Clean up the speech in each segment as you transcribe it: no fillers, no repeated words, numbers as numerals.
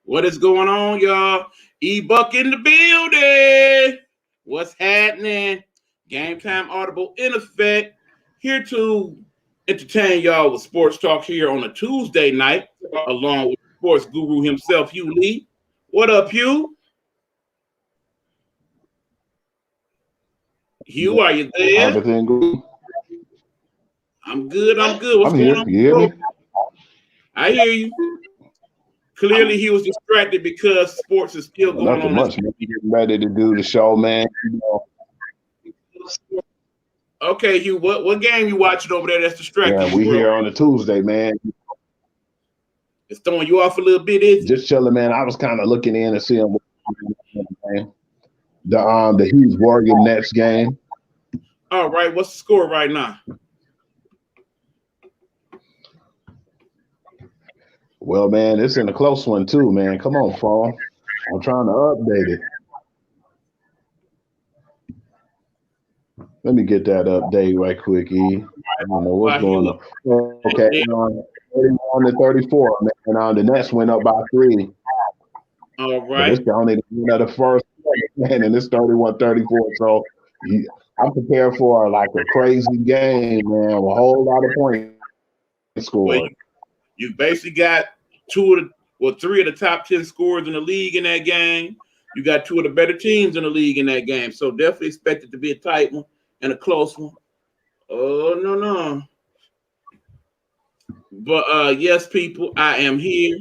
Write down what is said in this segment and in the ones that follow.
What is going on, y'all? E-Buck in the building. What's happening? Game Time Audible in effect. Here to entertain y'all with sports talk here on a Tuesday night, along with sports guru himself, Hugh Lee. What up, Hugh? Hugh, are you there? Everything good? I'm good. What's I'm going here. on? You hear me? I hear you. Clearly, he was distracted because sports is still going Nothing on. much. Man. Getting ready to do the show, man. Okay, Hugh, what game you watching over there that's distracting Yeah, you, we bro? here on a Tuesday, man. It's throwing you off a little bit, is it? Just chilling, man. I was kind of looking in and seeing what the Hughes Warrior Nets game. All right, what's the score right now? Well, man, it's in a close one too, man. Come on, phone. I'm trying to update it. Let me get that update right quick, E. I don't know what's going on. Okay, 31-34, man. The Nets went up by 3. All But right. it's only the first man, and it's 31-34. So I'm prepared for like a crazy game, man. A whole lot of points scored. Well, you basically got 3 of the top 10 scorers in the league in that game. You got 2 of the better teams in the league in that game. So definitely expect it to be a tight one and a close one. Oh, no. But yes, people, I am here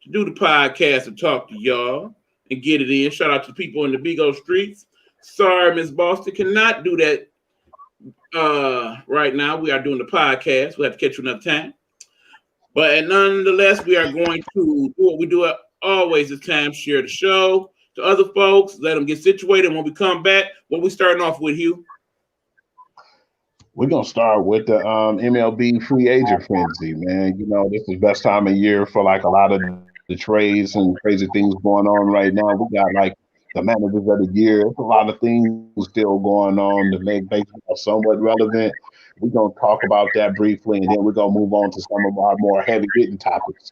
to do the podcast and talk to y'all and get it in. Shout out to people in the Big O streets. Sorry, Miss Boston cannot do that right now. We are doing the podcast. We have to catch you another time. But nonetheless, we are going to do what we do always this time, share the show to other folks, let them get situated. When we come back, what we starting off with, Hugh? We're going to start with the MLB free agent frenzy, man. You know, this is the best time of year for like a lot of the trades and crazy things going on right now. We got like the managers of the year. There's a lot of things still going on to make baseball somewhat relevant. We're going to talk about that briefly, and then we're going to move on to some of our more heavy-hitting topics.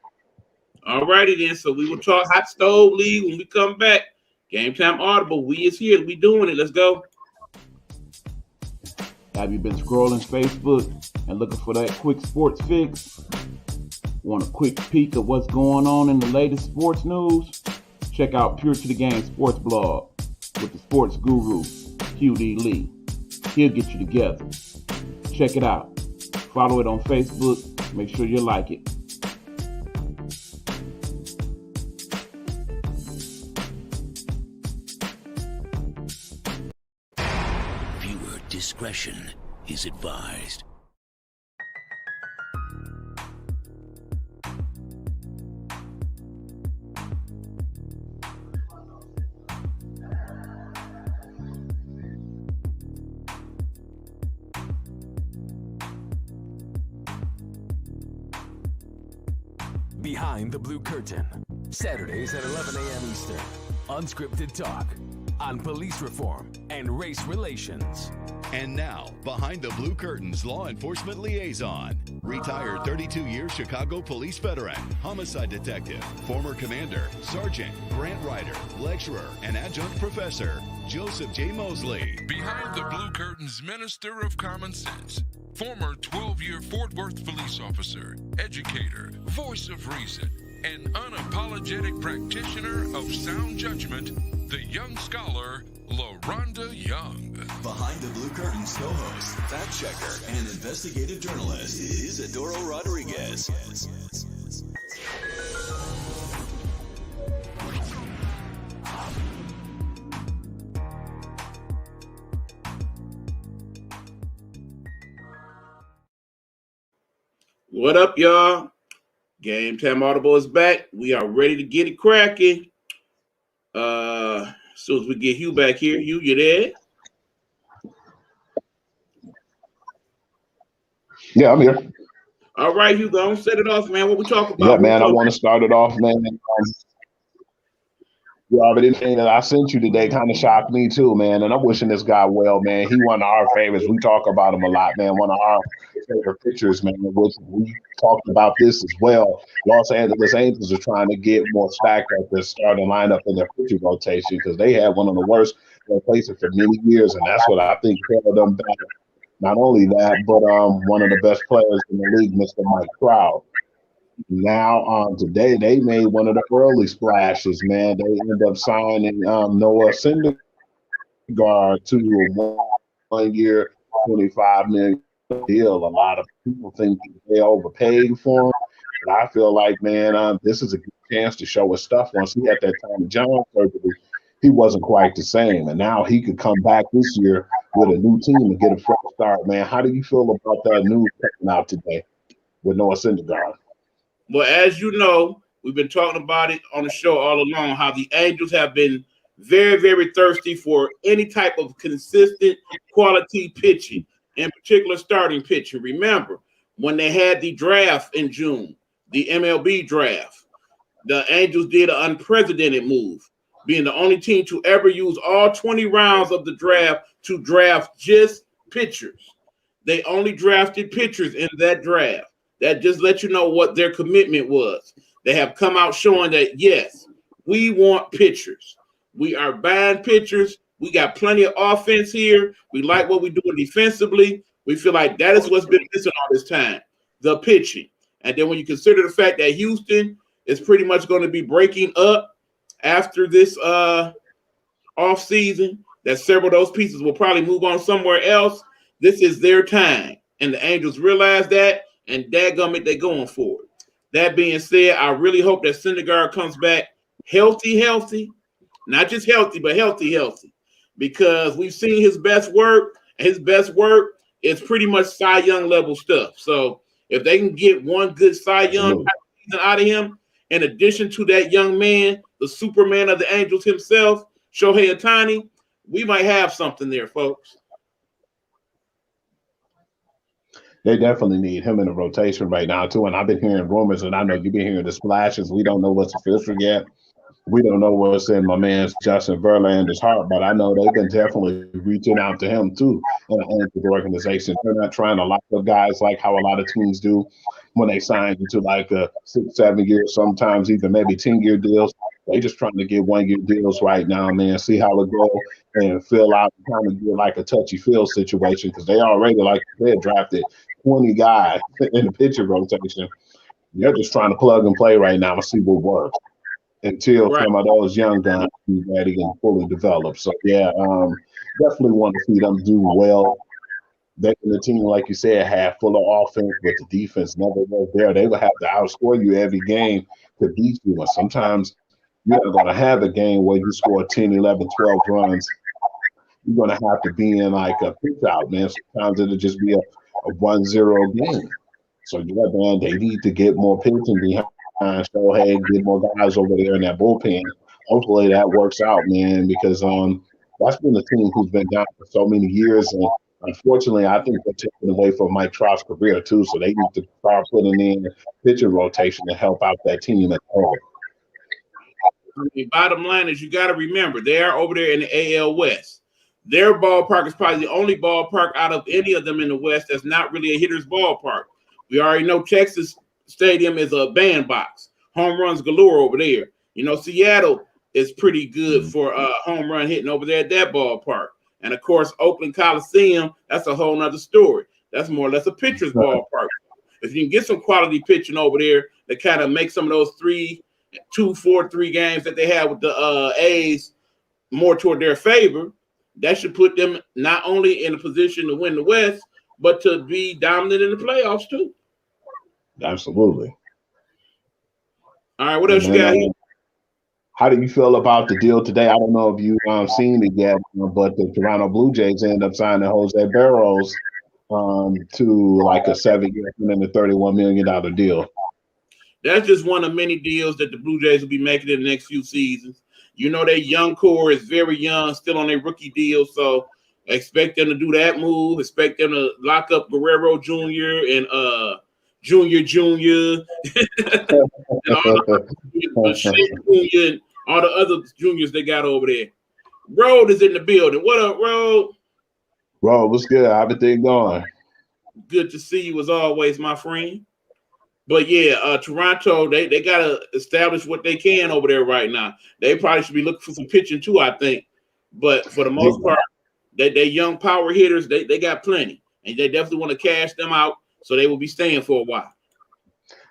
All righty then. So we will talk Hot Stove League when we come back. Game Time Audible. We is here. We doing it. Let's go. Have you been scrolling Facebook and looking for that quick sports fix? Want a quick peek of what's going on in the latest sports news? Check out Pure to the Game Sports Blog with the sports guru, Hugh D. Lee. He'll get you together. Check it out. Follow it on Facebook. Make sure you like it. Viewer discretion is advised. Behind the Blue Curtain, Saturdays at 11 a.m. Eastern. Unscripted talk on police reform and race relations. And now, Behind the Blue Curtain's law enforcement liaison, retired 32-year Chicago police veteran, homicide detective, former commander, sergeant, grant writer, lecturer, and adjunct professor, Joseph J. Mosley. Behind the Blue Curtain's minister of common sense, former 12-year Fort Worth police officer, educator, voice of reason, and unapologetic practitioner of sound judgment, the young scholar, LaRonda Young. Behind the Blue Curtain's co-host, fact checker, and investigative journalist Isidoro Rodriguez. What up, y'all? Game Time Audible is back. We are ready to get it cracking. As soon as we get Hugh back here. Hugh, you there? Yeah, I'm here. All right, Hugh, go on, set it off, man. What we talking about? Yeah, man, I want to start it off, man. Yeah, but anything that I sent you today kind of shocked me too, man. And I'm wishing this guy well, man. He one of our favorites. We talk about him a lot, man. One of our favorite pitchers, man. Which we talked about this as well. Los Angeles Angels are trying to get more stacked at the starting lineup in their pitching rotation because they had one of the worst rotations for many years, and that's what I think held them back. Not only that, but one of the best players in the league, Mr. Mike Trout. Now, today they made one of the early splashes, man. They ended up signing Noah Syndergaard to a 1 year, $25 million deal. A lot of people think they overpaid for him, but I feel like, man, this is a good chance to show his stuff. Once he had that Tommy John surgery, he wasn't quite the same, and now he could come back this year with a new team and get a fresh start, man. How do you feel about that news coming out today with Noah Syndergaard? Well, as you know, we've been talking about it on the show all along, how the Angels have been very, very thirsty for any type of consistent quality pitching, in particular starting pitching. Remember, when they had the draft in June, the MLB draft, the Angels did an unprecedented move, being the only team to ever use all 20 rounds of the draft to draft just pitchers. They only drafted pitchers in that draft. That just lets you know what their commitment was. They have come out showing that, yes, we want pitchers. We are buying pitchers. We got plenty of offense here. We like what we're doing defensively. We feel like that is what's been missing all this time, the pitching. And then when you consider the fact that Houston is pretty much going to be breaking up after this offseason, that several of those pieces will probably move on somewhere else, this is their time. And the Angels realize that, and dadgummit, they're going for it. That being said, I really hope that Syndergaard comes back healthy, not just healthy, but healthy, because we've seen his best work, and his best work is pretty much Cy Young level stuff. So if they can get one good Cy Young season out of him, in addition to that young man, the Superman of the Angels himself, Shohei Ohtani, we might have something there, folks. They definitely need him in the rotation right now, too. And I've been hearing rumors, and I know you've been hearing the splashes. We don't know what's official yet. We don't know what's in my man's Justin Verlander's heart, but I know they've been definitely reaching out to him, too, in the organization. They're not trying to lock up guys like how a lot of teams do when they sign into like a 6-7 year, sometimes even maybe 10-year deals. They just trying to get 1 year deals right now, man, see how it goes and fill out and kind of get like a touchy-feel situation because they already, like you said, drafted 20 guys in the pitcher rotation. They're just trying to plug and play right now and see what works until some of those young guys be ready and fully developed. So, yeah, definitely want to see them do well. They the team, like you said, have full of offense, but the defense never was there. They would have to outscore you every game to beat you. And sometimes you're not going to have a game where you score 10, 11, 12 runs. You're going to have to be in like a pitch out, man. Sometimes it'll just be a 1-0 game. So, yeah, man, they need to get more pitching behind Shohei, get more guys over there in that bullpen. Hopefully that works out, man, because that's been a team who's been down for so many years. And unfortunately, I think they're taking away from Mike Trout's career, too. So they need to start putting in pitcher rotation to help out that team at all. The bottom line is you got to remember, they are over there in the AL West. Their ballpark is probably the only ballpark out of any of them in the West that's not really a hitter's ballpark. We already know Texas Stadium is a bandbox. Home runs galore over there. You know, Seattle is pretty good for home run hitting over there at that ballpark. And, of course, Oakland Coliseum, that's a whole nother story. That's more or less a pitcher's ballpark. If you can get some quality pitching over there that kind of make some of those 2-4-3 games that they have with the A's more toward their favor, that should put them not only in a position to win the West, but to be dominant in the playoffs too. Absolutely. All right, what else you got here? How do you feel about the deal today? I don't know if you've seen it yet, but the Toronto Blue Jays ended up signing Jose Barros to like a 7-year and a $31 million deal. That's just one of many deals that the Blue Jays will be making in the next few seasons. You know, their young core is very young, still on their rookie deal, so expect them to do that move. Expect them to lock up Guerrero Jr. and Junior, and all the Jr. all the other juniors they got over there. Road is in the building. What up, Road? Bro, what's good? How everything going? Good to see you as always, my friend. But yeah, Toronto, they gotta establish what they can over there right now. They probably should be looking for some pitching too, I think. But for the most part, they young power hitters, they got plenty. And they definitely want to cash them out, so they will be staying for a while.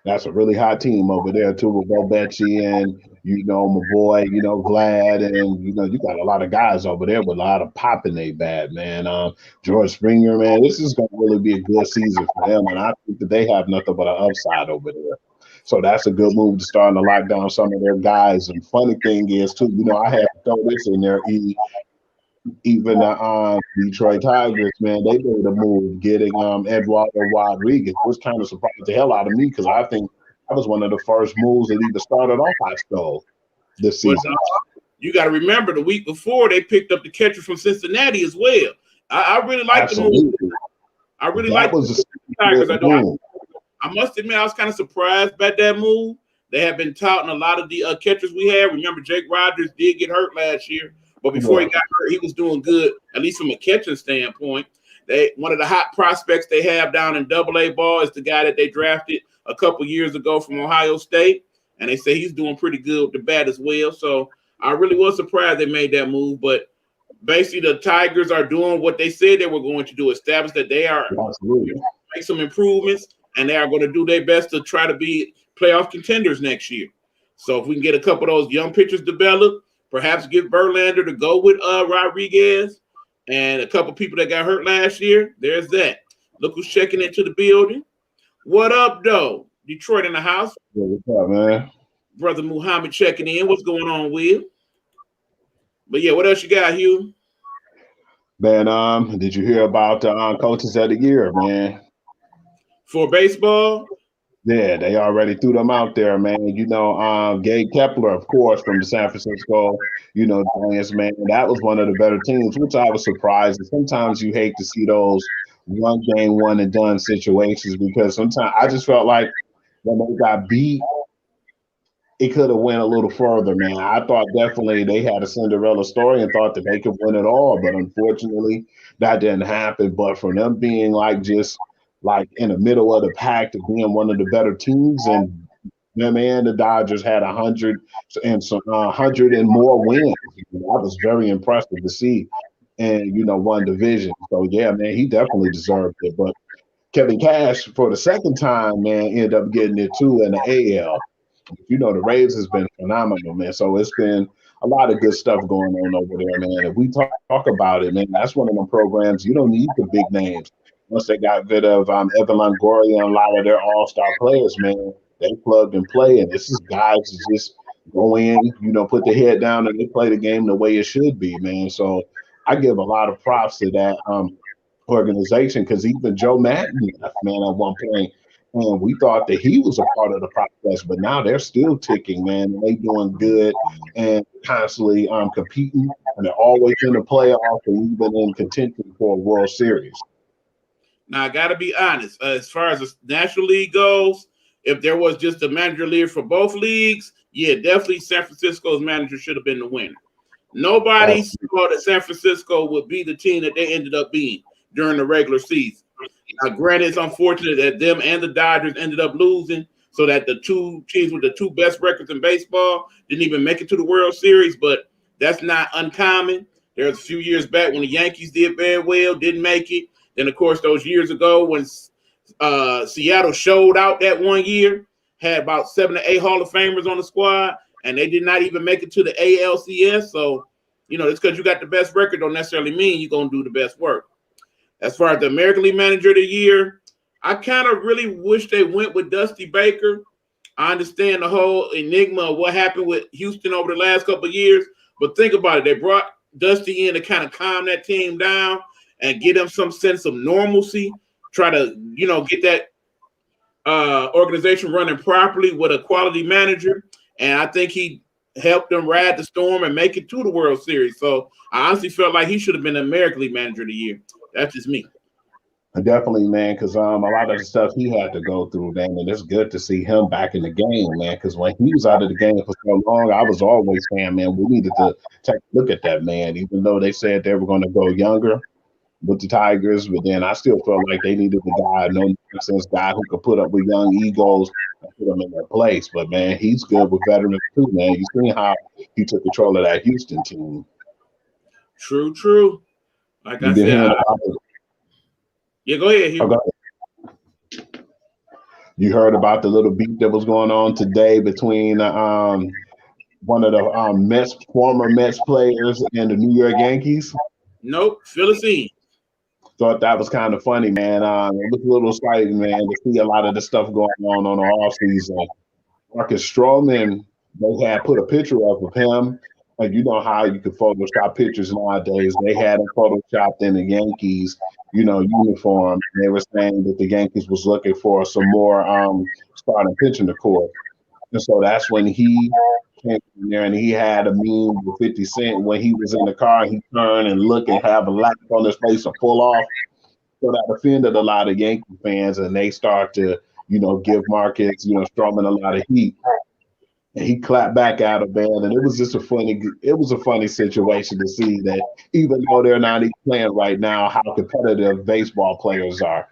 That's a really hot team over there too with Bo Becci and my boy, Vlad, and you got a lot of guys over there with a lot of pop in they bat, man. George Springer, man, this is gonna really be a good season for them, and I think that they have nothing but an upside over there. So that's a good move to start to lock down some of their guys. And funny thing is too, I had to throw this in there, even the Detroit Tigers, man, they made a move getting Eduardo Rodriguez, which kind of surprised the hell out of me because I think that was one of the first moves that even started off high school this season. You got to remember the week before they picked up the catcher from Cincinnati as well. I really like the move. I really like the Tigers. I must admit I was kind of surprised by that move. They have been touting a lot of the catchers we had. Remember, Jake Rogers did get hurt last year. But before he got hurt, he was doing good, at least from a catching standpoint. One of the hot prospects they have down in AA ball is the guy that they drafted a couple years ago from Ohio State, and they say he's doing pretty good with the bat as well. So I really was surprised they made that move. But basically, the Tigers are doing what they said they were going to do, establish that they are make some improvements, and they are going to do their best to try to be playoff contenders next year. So if we can get a couple of those young pitchers developed, perhaps get Verlander to go with Rodriguez and a couple people that got hurt last year. There's that. Look who's checking into the building. What up, though? Detroit in the house. Yeah, what's up, man? Brother Muhammad checking in. What's going on, Will? But yeah, what else you got, Hugh? Man, did you hear about the coaches of the year, man? For baseball? Yeah, they already threw them out there, man. Gabe Kepler, of course, from the San Francisco, Giants, man. That was one of the better teams, which I was surprised. And sometimes you hate to see those one game, one and done situations because sometimes I just felt like when they got beat, it could have went a little further, man. I thought definitely they had a Cinderella story and thought that they could win it all, but unfortunately that didn't happen. But for them being just in the middle of the pack to being one of the better teams, and them and the Dodgers had 100 and more wins. That was very impressive to see, and one division. So yeah, man, he definitely deserved it. But Kevin Cash, for the second time, man, ended up getting it too in the AL. The Rays has been phenomenal, man. So it's been a lot of good stuff going on over there, man. If we talk about it, man, that's one of them programs you don't need the big names. Once they got rid of Evan Longoria and a lot of their all-star players, man, they plugged and play. And this is guys that just go in, put their head down and they play the game the way it should be, man. So I give a lot of props to that organization because even Joe Madden left, man, at one point. And we thought that he was a part of the process, but now they're still ticking, man. And they doing good and constantly competing, and they're always in the playoffs and even in contention for a World Series. Now, I got to be honest. As far as the National League goes, if there was just a manager leader for both leagues, yeah, definitely San Francisco's manager should have been the winner. Nobody thought that San Francisco would be the team that they ended up being during the regular season. Now, granted, it's unfortunate that them and the Dodgers ended up losing so that the two teams with the two best records in baseball didn't even make it to the World Series, but that's not uncommon. There's a few years back when the Yankees did very well, didn't make it. Then, of course, those years ago when Seattle showed out that one year, had about 7 to 8 Hall of Famers on the squad, and they did not even make it to the ALCS. So, just because you got the best record don't necessarily mean you're going to do the best work. As far as the American League Manager of the Year, I kind of really wish they went with Dusty Baker. I understand the whole enigma of what happened with Houston over the last couple of years, but think about it. They brought Dusty in to kind of calm that team down and give them some sense of normalcy, try to, get that organization running properly with a quality manager. And I think he helped them ride the storm and make it to the World Series. So I honestly felt like he should have been the American League Manager of the Year. That's just me. Definitely, man, because a lot of the stuff he had to go through, man, and it's good to see him back in the game, man. Because when he was out of the game for so long, I was always saying, man, we needed to take a look at that man, even though they said they were going to go younger with the Tigers, but then I still felt like they needed a guy, no nonsense guy who could put up with young egos and put them in their place. But man, he's good with veterans too, man. You seen how he took control of that Houston team. True, true. Like You I been said, hearing about the, yeah, go ahead, Hugh. oh, go ahead. You heard about the little beef that was going on today between one of the former Mets players and the New York Yankees. Nope, fill us in. Thought that was kind of funny, man. It was a little exciting, man, to see a lot of the stuff going on the off season. Marcus Stroman, they had put a picture up of him. Like, you know how you can Photoshop pictures nowadays. They had him photoshopped in the Yankees, uniform. They were saying that the Yankees was looking for some more starting pitching to court. And so that's when he came in there and he had a meme with 50 Cent when he was in the car. He turned and looked and have a laugh on his face and pull off. So that offended a lot of Yankee fans, and they start to, give Marcus, Stroman a lot of heat. And he clapped back at him, man. And it was just a funny situation to see that even though they're not even playing right now, how competitive baseball players are.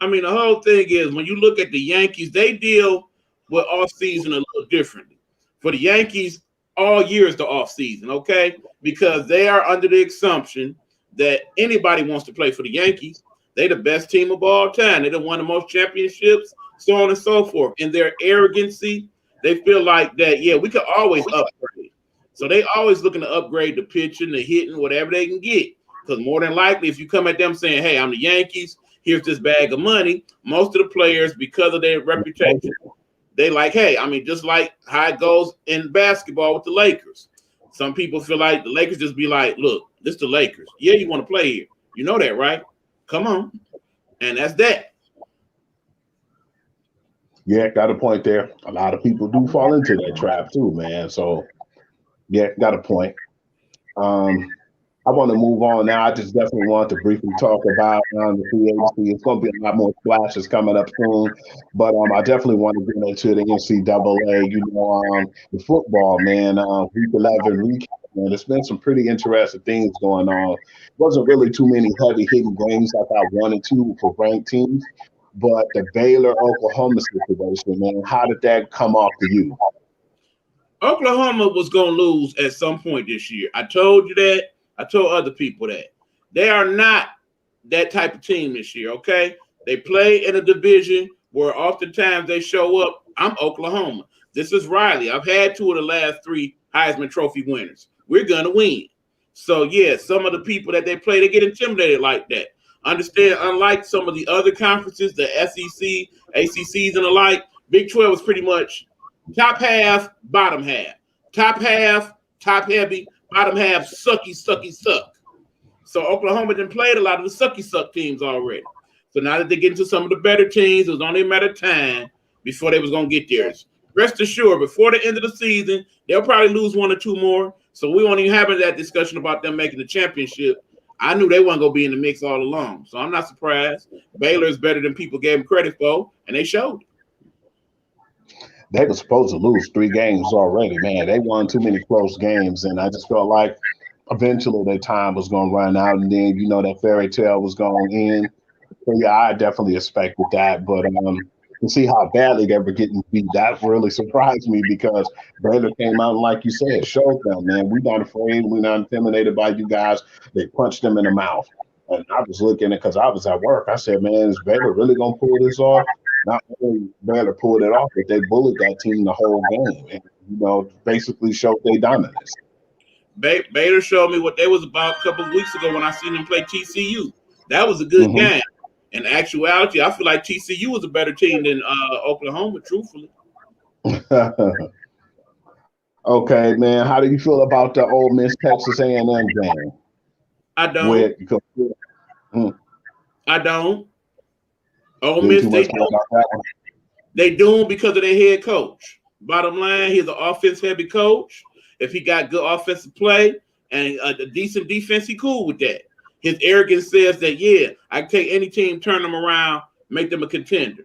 I mean, the whole thing is when you look at the Yankees, they deal with off season a little differently. For the Yankees, all year is the off season, okay? Because they are under the assumption that anybody wants to play for the Yankees. They're the best team of all time. They done won the most championships, so on and so forth. In their arrogancy, they feel like that, yeah, we could always upgrade. So they always looking to upgrade the pitching, the hitting, whatever they can get. Because more than likely, if you come at them saying, hey, I'm the Yankees, here's this bag of money, most of the players, because of their reputation, they like, hey, I mean, just like how it goes in basketball with the Lakers. Some people feel like the Lakers just be like, look, this is the Lakers. Yeah, you want to play here. You know that, right? Come on. And that's that. Yeah, got a point there. A lot of people do fall into that trap too, man. So, yeah, got a point. I want to move on now. I just definitely want to briefly talk about the free agency. It's going to be a lot more splashes coming up soon, but I definitely want to get into the NCAA. The football, man. Week 11 recap, man. There's been some pretty interesting things going on. Wasn't really too many heavy hitting games. I thought 1 and 2 for ranked teams, but the Baylor Oklahoma situation, man. How did that come off to you? Oklahoma was going to lose at some point this year. I told you that. I told other people that. They are not that type of team this year, okay? They play in a division where oftentimes they show up. I'm Oklahoma. This is Riley. I've had 2 of the last 3 Heisman Trophy winners. We're going to win. So, yeah, some of the people that they play, they get intimidated like that. Understand, unlike some of the other conferences, the SEC, ACCs, and the like, Big 12 was pretty much top half, bottom half. Top half, top heavy, bottom half, sucky, suck. So Oklahoma done played a lot of the sucky, suck teams already. So now that they get into some of the better teams, it was only a matter of time before they was going to get theirs. Rest assured, before the end of the season, they'll probably lose 1 or 2 more. So we won't even have that discussion about them making the championship. I knew they weren't going to be in the mix all along. So I'm not surprised. Baylor is better than people gave them credit for, and they showed it. They were supposed to lose 3 games already, man. They won too many close games, and I just felt like eventually their time was going to run out, and then, that fairy tale was going in. So, yeah, I definitely expected that, but to see how badly they were getting beat, that really surprised me because Baylor came out and, like you said, showed them, man, we're not afraid, we're not intimidated by you guys. They punched them in the mouth. And I was looking at it because I was at work. I said, man, is Baylor really going to pull this off? Not only Baylor pulled it off, but they bullied that team the whole game and, basically showed their dominance. Baylor showed me what they was about a couple of weeks ago when I seen them play TCU. That was a good game. In actuality, I feel like TCU was a better team than Oklahoma, truthfully. Okay, man. How do you feel about the Ole Miss Texas A&M game? I don't. I don't. Ole Miss, they do them because of their head coach. Bottom line, he's an offense-heavy coach. If he got good offensive play and a decent defense, he cool with that. His arrogance says that, yeah, I can take any team, turn them around, make them a contender.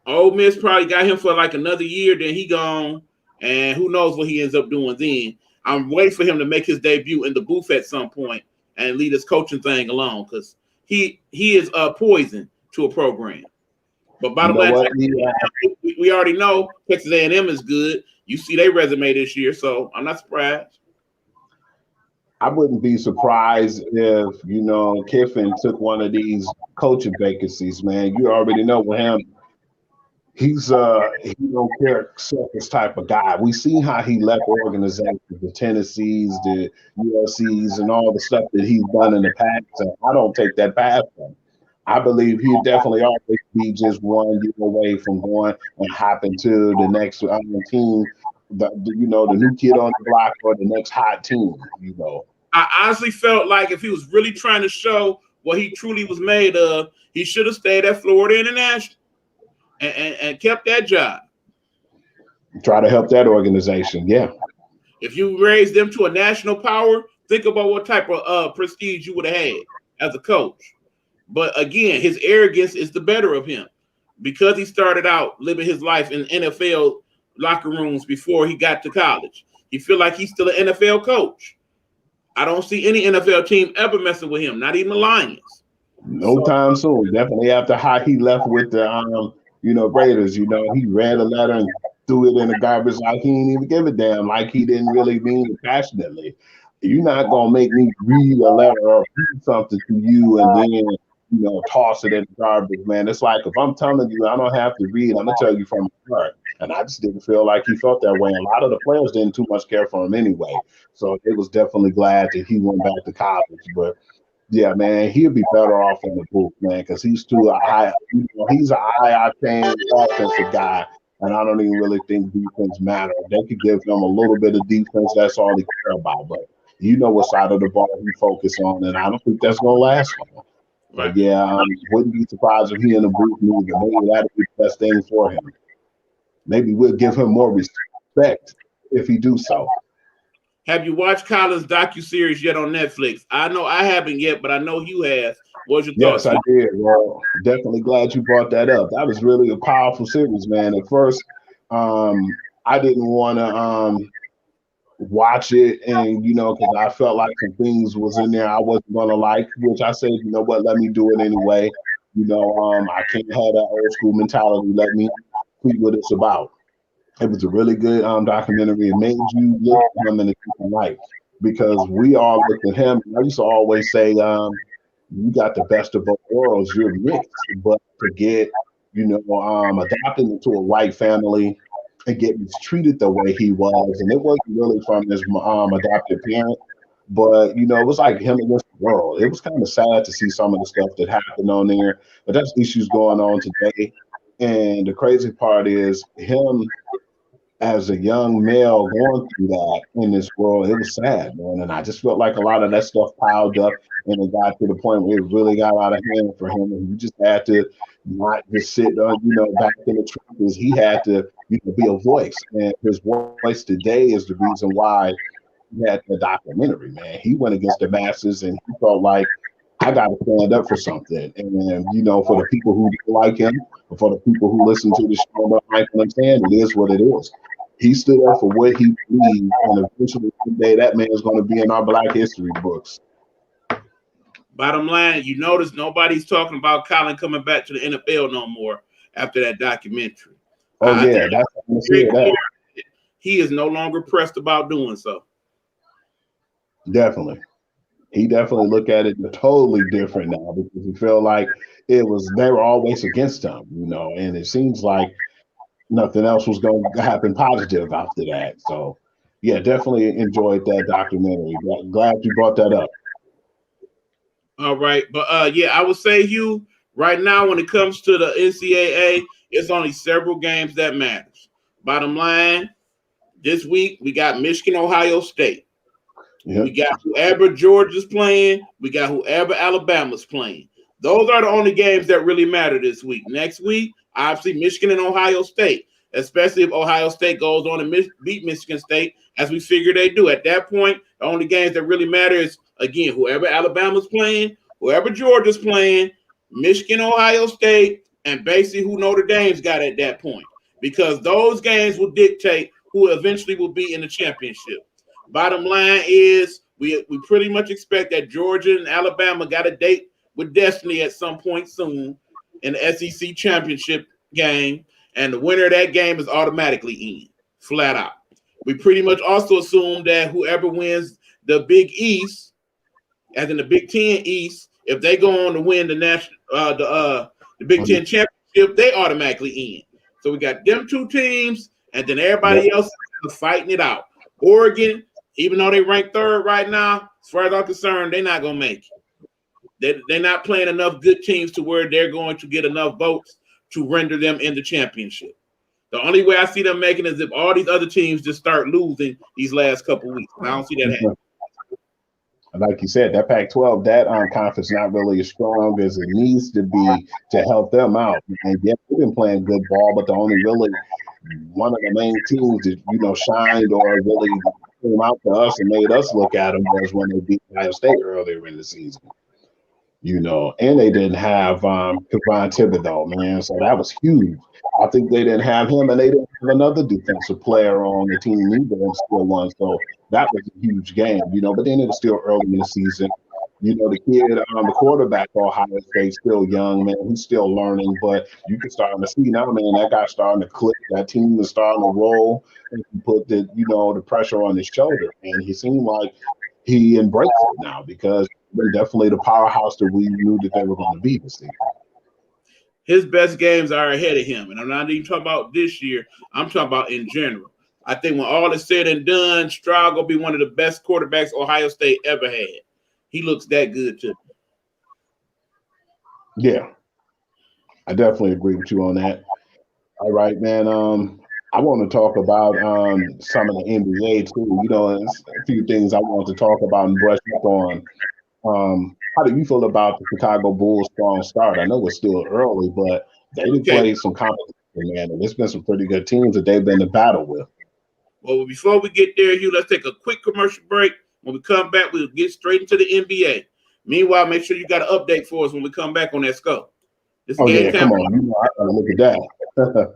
Ole Miss probably got him for like another year, then he gone, and who knows what he ends up doing then. I'm waiting for him to make his debut in the booth at some point and lead his coaching thing alone, because he is poison to a program. But bottom line, we already know Texas A&M is good. You see their resume this year, so I'm not surprised. I wouldn't be surprised if, Kiffin took one of these coaching vacancies, man. You already know with him, he don't care circus type of guy. We see how he left organizations, the Tennessees, the USCs, and all the stuff that he's done in the past. And I don't take that past him. I believe he'd definitely always be just one year away from going and hopping to the next team, the new kid on the block or the next hot team, I honestly felt like if he was really trying to show what he truly was made of, he should have stayed at Florida International and kept that job. Try to help that organization, yeah. If you raise them to a national power, think about what type of prestige you would have had as a coach. But again, his arrogance is the better of him, because he started out living his life in NFL locker rooms before he got to college. He feel like he's still an NFL coach. I don't see any NFL team ever messing with him, not even the Lions. No time soon. Definitely after how he left with the Raiders. He read a letter and threw it in the garbage like he didn't even give a damn, like he didn't really mean it passionately. You're not gonna make me read a letter or read something to you and then toss it in the garbage, man. It's like, if I'm telling you I don't have to read, I'm gonna tell you from my heart. And I just didn't feel like he felt that way. A lot of the players didn't too much care for him anyway. So it was definitely glad that he went back to college. But yeah, man, he'll be better off in the booth, man, because he's too high. He's a high-octane offensive guy, and I don't even really think defense matters. They could give him a little bit of defense. That's all he care about. But what side of the ball he focus on, and I don't think that's gonna last long. But yeah, wouldn't be surprised if he in the booth moving. Maybe that'd be the best thing for him. Maybe we'll give him more respect if he do so. Have you watched Colin's docuseries yet on Netflix? I know I haven't yet, but I know you have. What's your thoughts? Yes, I did. Well, definitely glad you brought that up. That was really a powerful series, man. At first, I didn't want to watch it, and because I felt like some things was in there I wasn't gonna like, which I said, you know what, let me do it anyway. I can't have that old school mentality. Let me see what it's about. It was a really good documentary. It made you look at him in a different light, because we all looked at him. I used to always say, you got the best of both worlds. You're mixed, but to get, adopted into a white family and get mistreated the way he was, and it wasn't really from his adopted parent, but it was like him against the world. It was kind of sad to see some of the stuff that happened on there, but that's issues going on today. And the crazy part is him as a young male going through that in this world. It was sad, man. And I just felt like a lot of that stuff piled up, and it got to the point where it really got out of hand for him. And he just had to not just sit on, back in the trenches. He had to, be a voice. And his voice today is the reason why he had the documentary, man. He went against the masses, and he felt like, I got to stand up for something. And, for the people who like him, for the people who listen to the show, don't like what I'm saying, it is what it is. He stood up for what he believed, and eventually one day that man is going to be in our Black history books. Bottom line, you notice nobody's talking about Colin coming back to the NFL no more after that documentary. Oh, yeah, that's what that. He is no longer pressed about doing so. Definitely. He definitely look at it totally different now, because he felt like they were always against him, and it seems like nothing else was going to happen positive after that. So, yeah, definitely enjoyed that documentary. Glad you brought that up. All right. But, I would say, Hugh, right now when it comes to the NCAA, it's only several games that matters. Bottom line, this week we got Michigan, Ohio State. Yep. We got whoever Georgia's playing. We got whoever Alabama's playing. Those are the only games that really matter this week. Next week, obviously, Michigan and Ohio State, especially if Ohio State goes on and beat Michigan State, as we figure they do. At that point, the only games that really matter is again, whoever Alabama's playing, whoever Georgia's playing, Michigan, Ohio State, and basically who Notre Dame's got at that point. Because those games will dictate who eventually will be in the championship. Bottom line is we pretty much expect that Georgia and Alabama got a date with destiny at some point soon in the SEC championship game, and the winner of that game is automatically in, flat out. We pretty much also assume that whoever wins the Big East, as in the Big Ten East, if they go on to win the Big Ten championship, they automatically in. So we got them two teams, and then everybody else is fighting it out. Oregon, even though they rank third right now, as far as I'm concerned, they're not going to make it. They're not playing enough good teams to where they're going to get enough votes to render them in the championship. The only way I see them making is if all these other teams just start losing these last couple weeks. And I don't see that happening. Like you said, that Pac-12, that conference not really as strong as it needs to be to help them out. And yeah, they've been playing good ball, but the only really one of the main teams that, shined or really came out to us and made us look at them was when they beat Ohio State earlier in the season. And they didn't have Kevon Thibodeau, man. So that was huge. I think they didn't have him, and they didn't have another defensive player on the team either and still won. So that was a huge game, but then it was still early in the season. The kid, the quarterback for Ohio State, still young, man. He's still learning, but you can start to see now, man, that guy's starting to click. That team is starting to roll and put the pressure on his shoulder. And he seemed like he embraced it now because they're definitely the powerhouse that we knew that they were going to be this season. His best games are ahead of him. And I'm not even talking about this year. I'm talking about in general. I think when all is said and done, Stroud will be one of the best quarterbacks Ohio State ever had. He looks that good, too. Yeah. I definitely agree with you on that. All right, man. I want to talk about some of the NBA, too. There's a few things I want to talk about and brush up on. How do you feel about the Chicago Bulls' strong start? I know it's still early, but they've played some competition, man, and there's been some pretty good teams that they've been in battle with. Well, before we get there, Hugh, let's take a quick commercial break. When we come back, we'll get straight into the NBA. Meanwhile, make sure you got an update for us when we come back on that scope. Come on. I gotta look at that.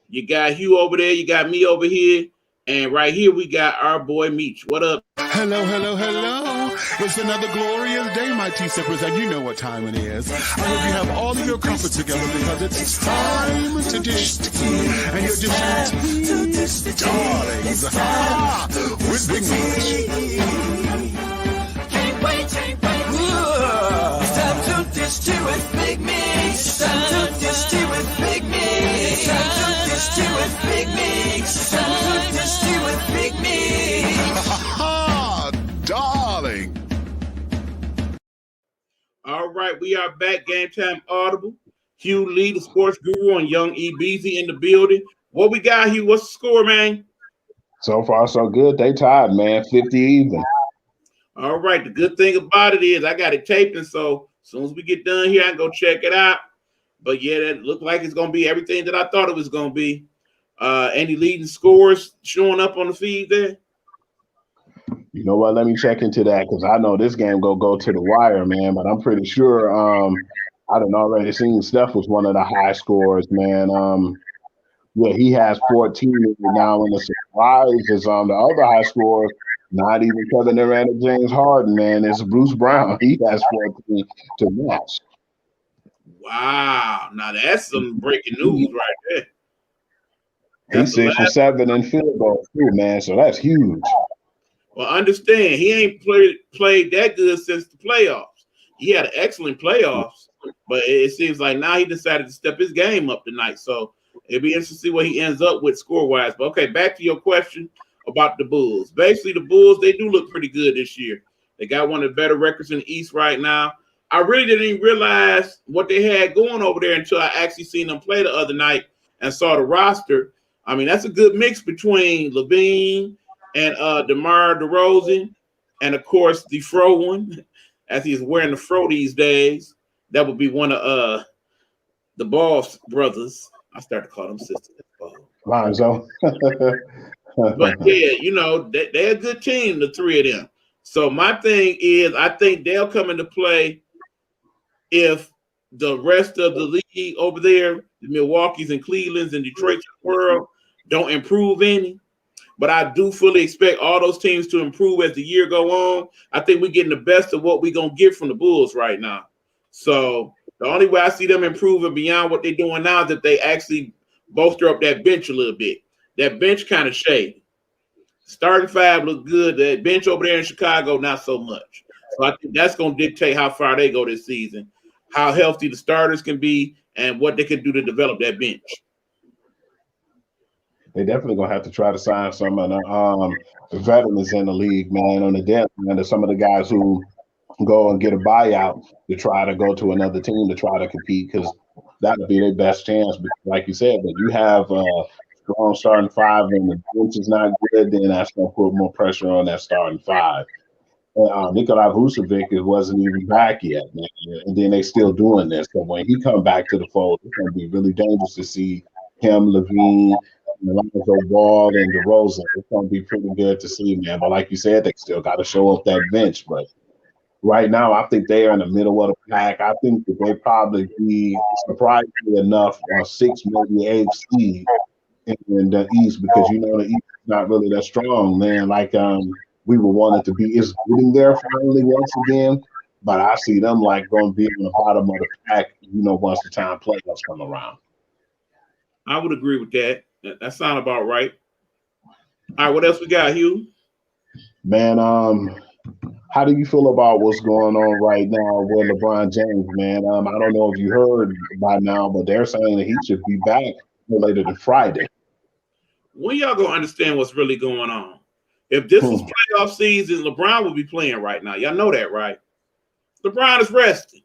You got Hugh over there. You got me over here. And right here, we got our boy Meech. What up? Hello. It's another glorious day, my T-Steppers, and you know what time it is. I hope you have all of your comfort together because it's time to dish tea. And you're dishing tea, darlings, with Big Meech. Can't wait. It's time to dish tea with Big Meech. It's time to dish tea with Big Meech. It's time to dish tea with Big Meech. It's time to dish tea with Big Meech. Darling. All right, we are back. Game Time Audible. Hugh Lee, the sports guru, and Young E. Beasy in the building. What we got, Hugh? What's the score, man? So far, so good. They tied, man. 50 even. All right. The good thing about it is I got it taped, and so as soon as we get done here, I can go check it out. But yeah, that looked like it's going to be everything that I thought it was going to be. Any leading scores showing up on the feed there? You know what? Let me check into that because I know this game go to the wire, man. But I'm pretty sure I done already seen Steph was one of the high scorers, man. Yeah, he has 14 now, and the surprise is the other high scorer, not even Kevin Durant or James Harden, man. It's Bruce Brown. He has 14 to match. Wow. Now that's some breaking news right there. He's 6 for 7 in field goals too, man. So that's huge. Well, understand, he ain't played that good since the playoffs. He had an excellent playoffs, but it seems like now he decided to step his game up tonight. So it'll be interesting to see what he ends up with score-wise. But, okay, back to your question about the Bulls. Basically, the Bulls, they do look pretty good this year. They got one of the better records in the East right now. I really didn't even realize what they had going over there until I actually seen them play the other night and saw the roster. I mean, that's a good mix between Levine and DeMar DeRozan, and of course the Fro one, as he's wearing the Fro these days. That would be one of the Boss brothers. I started to call them sisters. Lonzo. But yeah, they're a good team, the three of them. So my thing is, I think they'll come into play if the rest of the league over there, the Milwaukee's and Cleveland's and Detroit's of the world, don't improve any. But I do fully expect all those teams to improve as the year go on. I think we're getting the best of what we're going to get from the Bulls right now. So the only way I see them improving beyond what they're doing now is that they actually bolster up that bench a little bit. That bench kind of shady. Starting five look good. That bench over there in Chicago, not so much. So I think that's going to dictate how far they go this season, how healthy the starters can be, and what they can do to develop that bench. They definitely gonna have to try to sign some of the veterans in the league, man, on the deadline. There's some of the guys who go and get a buyout to try to go to another team to try to compete, because that would be their best chance. Because like you said, but you have a strong starting five and the bench is not good, then that's gonna put more pressure on that starting five. Nikolai Vucevic wasn't even back yet, man, and then they still doing this. So when he come back to the fold, it's gonna be really dangerous to see him, Levine, Lonzo Ball, and DeRozan. It's gonna be pretty good to see, man. But like you said, they still got to show up that bench. But right now, I think they are in the middle of the pack. I think that they probably be surprisingly enough 6, maybe 8 seed in the East, because you know the East is not really that strong, man. Like we were wanted to be. It's getting there finally once again, but I see them like going to be on the bottom of the pack, you know, once the time playoffs come around. I would agree with that. That sounds about right. All right, what else we got, Hugh? Man, how do you feel about what's going on right now with LeBron James, man? I don't know if you heard by now, but they're saying that he should be back no later than Friday. When y'all gonna understand what's really going on? If this was playoff season, LeBron would be playing right now. Y'all know that, right? LeBron is resting.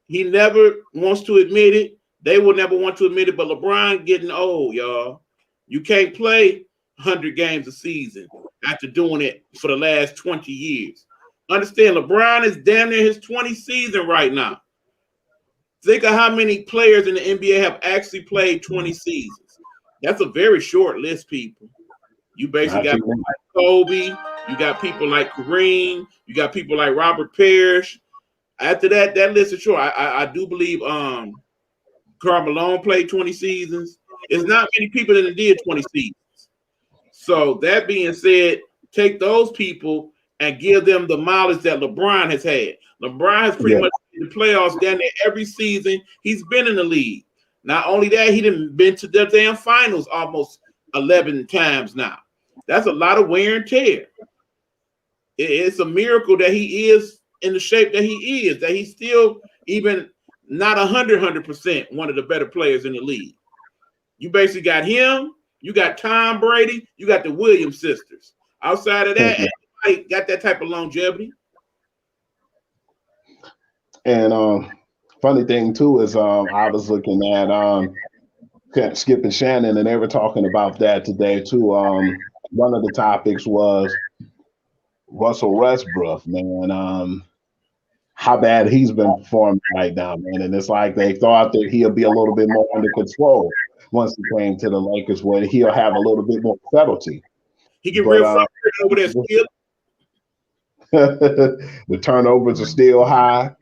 He never wants to admit it. They will never want to admit it, but LeBron getting old, y'all. You can't play 100 games a season after doing it for the last 20 years. Understand, LeBron is damn near his 20th season right now. Think of how many players in the NBA have actually played 20 seasons. That's a very short list, people. You basically got people like Kobe, you got people like Kareem, you got people like Robert Parrish. After that list is short. I do believe Karl Malone played 20 seasons. It's not many people that did 20 seasons. So that being said, take those people and give them the mileage that LeBron has had. LeBron has pretty much been in the playoffs down there every season he's been in the league. Not only that, he done been to the damn finals almost 11 times now. That's a lot of wear and tear. It's a miracle that he is in the shape that he is, that he's still even not 100% one of the better players in the league. You basically got him, you got Tom Brady, you got the Williams sisters. Outside of that, everybody got that type of longevity. And funny thing too is I was looking at Skip and Shannon, and they were talking about that today too. One of the topics was Russell Westbrook, man. How bad he's been performing right now, man. And it's like they thought that he'll be a little bit more under control once he came to the Lakers, where he'll have a little bit more subtlety. He get real frustrated over there still. The turnovers are still high.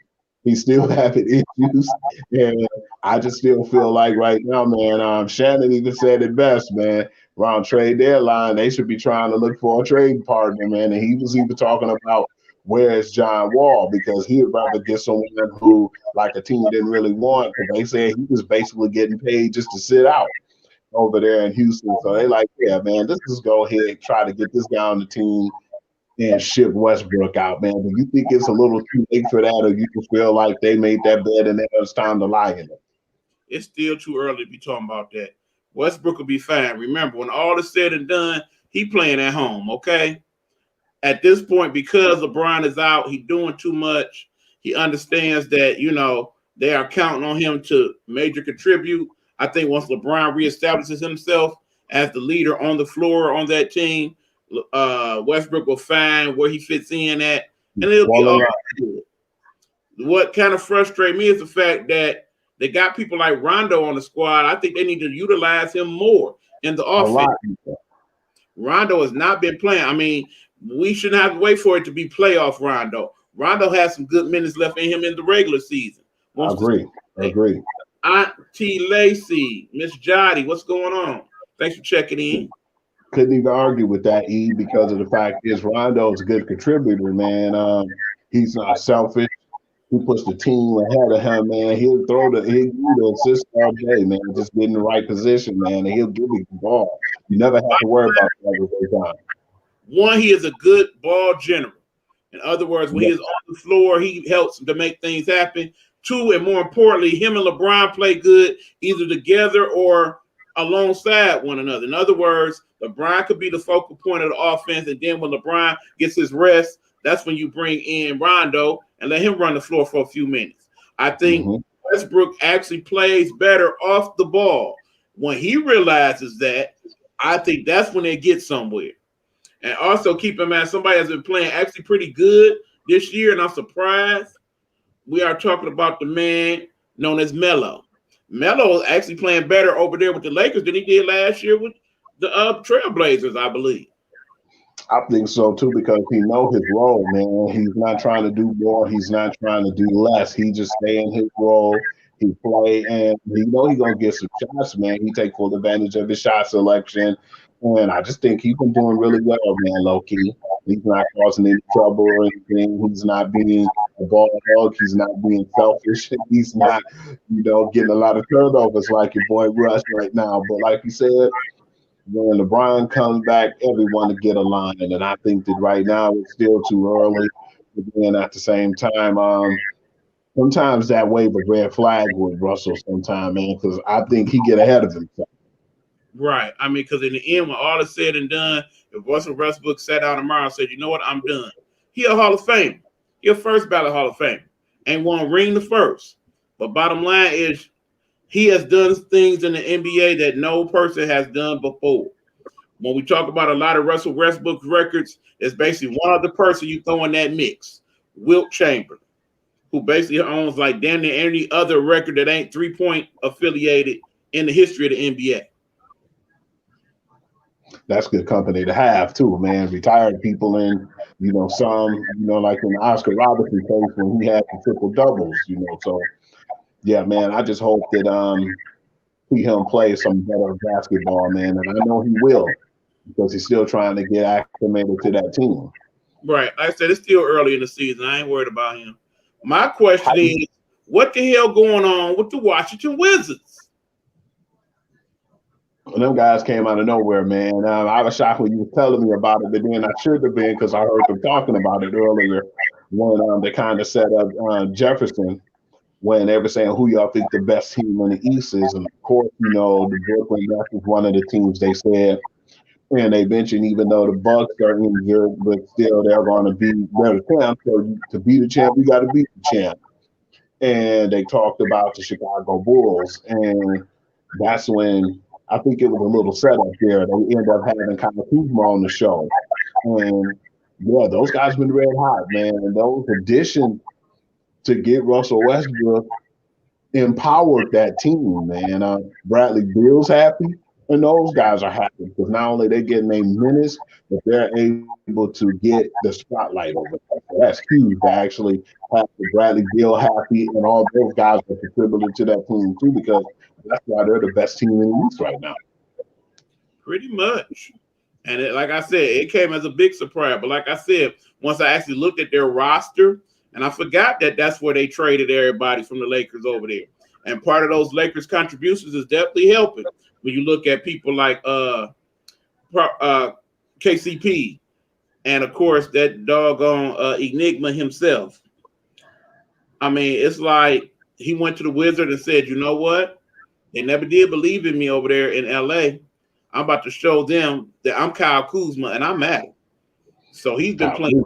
He's still having issues. And I just still feel like right now, man, Shannon even said it best, man. Around trade deadline, they should be trying to look for a trade partner, man. And he was even talking about where is John Wall, because he'd rather get someone who, like, a team didn't really want, because they said he was basically getting paid just to sit out over there in Houston. So they like, yeah, man, let's just go ahead and try to get this guy on the team and ship Westbrook out, man. Do you think it's a little too late for that, or you just feel like they made that bed and now it's time to lie in it? It's still too early to be talking about that. Westbrook will be fine. Remember, when all is said and done, he playing at home, okay? At this point, because LeBron is out, he's doing too much. He understands that, you know, they are counting on him to major contribute. I think once LeBron reestablishes himself as the leader on the floor on that team, Westbrook will find where he fits in at, and it'll be all good. What kind of frustrates me is the fact that they got people like Rondo on the squad. I think they need to utilize him more in the offense. Rondo has not been playing. I mean, we shouldn't have to wait for it to be playoff Rondo. Rondo has some good minutes left in him in the regular season. I agree. Auntie Lacey, Miss Jotty, what's going on? Thanks for checking in. Couldn't even argue with that, E, because of the fact is Rondo's a good contributor, man. He's not selfish. He puts the team ahead of him, man. He'll give you the assist all day, man. Just get in the right position, man, and he'll give you the ball. You never have to worry about that every time. One, he is a good ball general. In other words, when he is on the floor, he helps to make things happen. Two, and more importantly, him and LeBron play good either together or alongside one another. In other words, LeBron could be the focal point of the offense, and then when LeBron gets his rest, that's when you bring in Rondo and let him run the floor for a few minutes. I think Westbrook actually plays better off the ball. When he realizes that, I think that's when they get somewhere. And also keep in mind, somebody has been playing actually pretty good this year, and I'm surprised. We are talking about the man known as Melo. Melo is actually playing better over there with the Lakers than he did last year with the Trailblazers, I believe. I think so too, because he knows his role, man. He's not trying to do more. He's not trying to do less. He just stay in his role. He play, and he know he's gonna get some shots, man. He take full advantage of his shot selection, and I just think he's been doing really well, man. Low key, he's not causing any trouble or anything. He's not being a ball hog. He's not being selfish. He's not, getting a lot of turnovers like your boy Russ right now. But like you said, when LeBron comes back, everyone to get a line, and I think that right now it's still too early. But then at the same time, sometimes that wave of red flag with Russell sometime, man, because I think he get ahead of himself. Right. I mean, because in the end, when all is said and done, if Russell Westbrook sat down tomorrow and said, you know what, I'm done. He a Hall of Fame. He a first ballot Hall of Fame. Ain't won ring the first. But bottom line is he has done things in the NBA that no person has done before. When we talk about a lot of Russell Westbrook's records, there's basically one other person you throw in that mix, Wilt Chamberlain, who basically owns like damn near any other record that ain't 3-point affiliated in the history of the NBA. That's good company to have too, man. Retired people and some, like in the Oscar Robertson case when he had the triple doubles, So yeah, man, I just hope that see him play some better basketball, man. And I know he will, because he's still trying to get acclimated to that team. Right. Like I said, it's still early in the season. I ain't worried about him. My question is, what the hell going on with the Washington Wizards? Well, them guys came out of nowhere, man. I was shocked when you were telling me about it, but then I should have been, because I heard them talking about it earlier when they kind of set up Jefferson, when they were saying who y'all think the best team in the East is. And of course, the Brooklyn Nets is one of the teams they said. And they mentioned even though the Bucks are injured, but still they're going to be the champ. So to be the champ, you got to beat the champ. And they talked about the Chicago Bulls. And that's when I think it was a little setup there. They ended up having Kyle Kuzma on the show. And yeah, those guys been red hot, man. And those additions to get Russell Westbrook empowered that team, man. Bradley Beal's happy, and those guys are happy because not only they getting their minutes, but they're able to get the spotlight over them. So that's huge to actually have Bradley Beal happy, and all those guys are contributing to that team too, because that's why they're the best team in the East right now. Pretty much. And like I said, it came as a big surprise. But like I said, once I actually looked at their roster, and I forgot that that's where they traded everybody from the Lakers over there. And part of those Lakers contributions is definitely helping when you look at people like KCP and, of course, that doggone Enigma himself. I mean, it's like he went to the Wizard and said, you know what? They never did believe in me over there in L.A. I'm about to show them that I'm Kyle Kuzma and I'm at it. So he's been playing.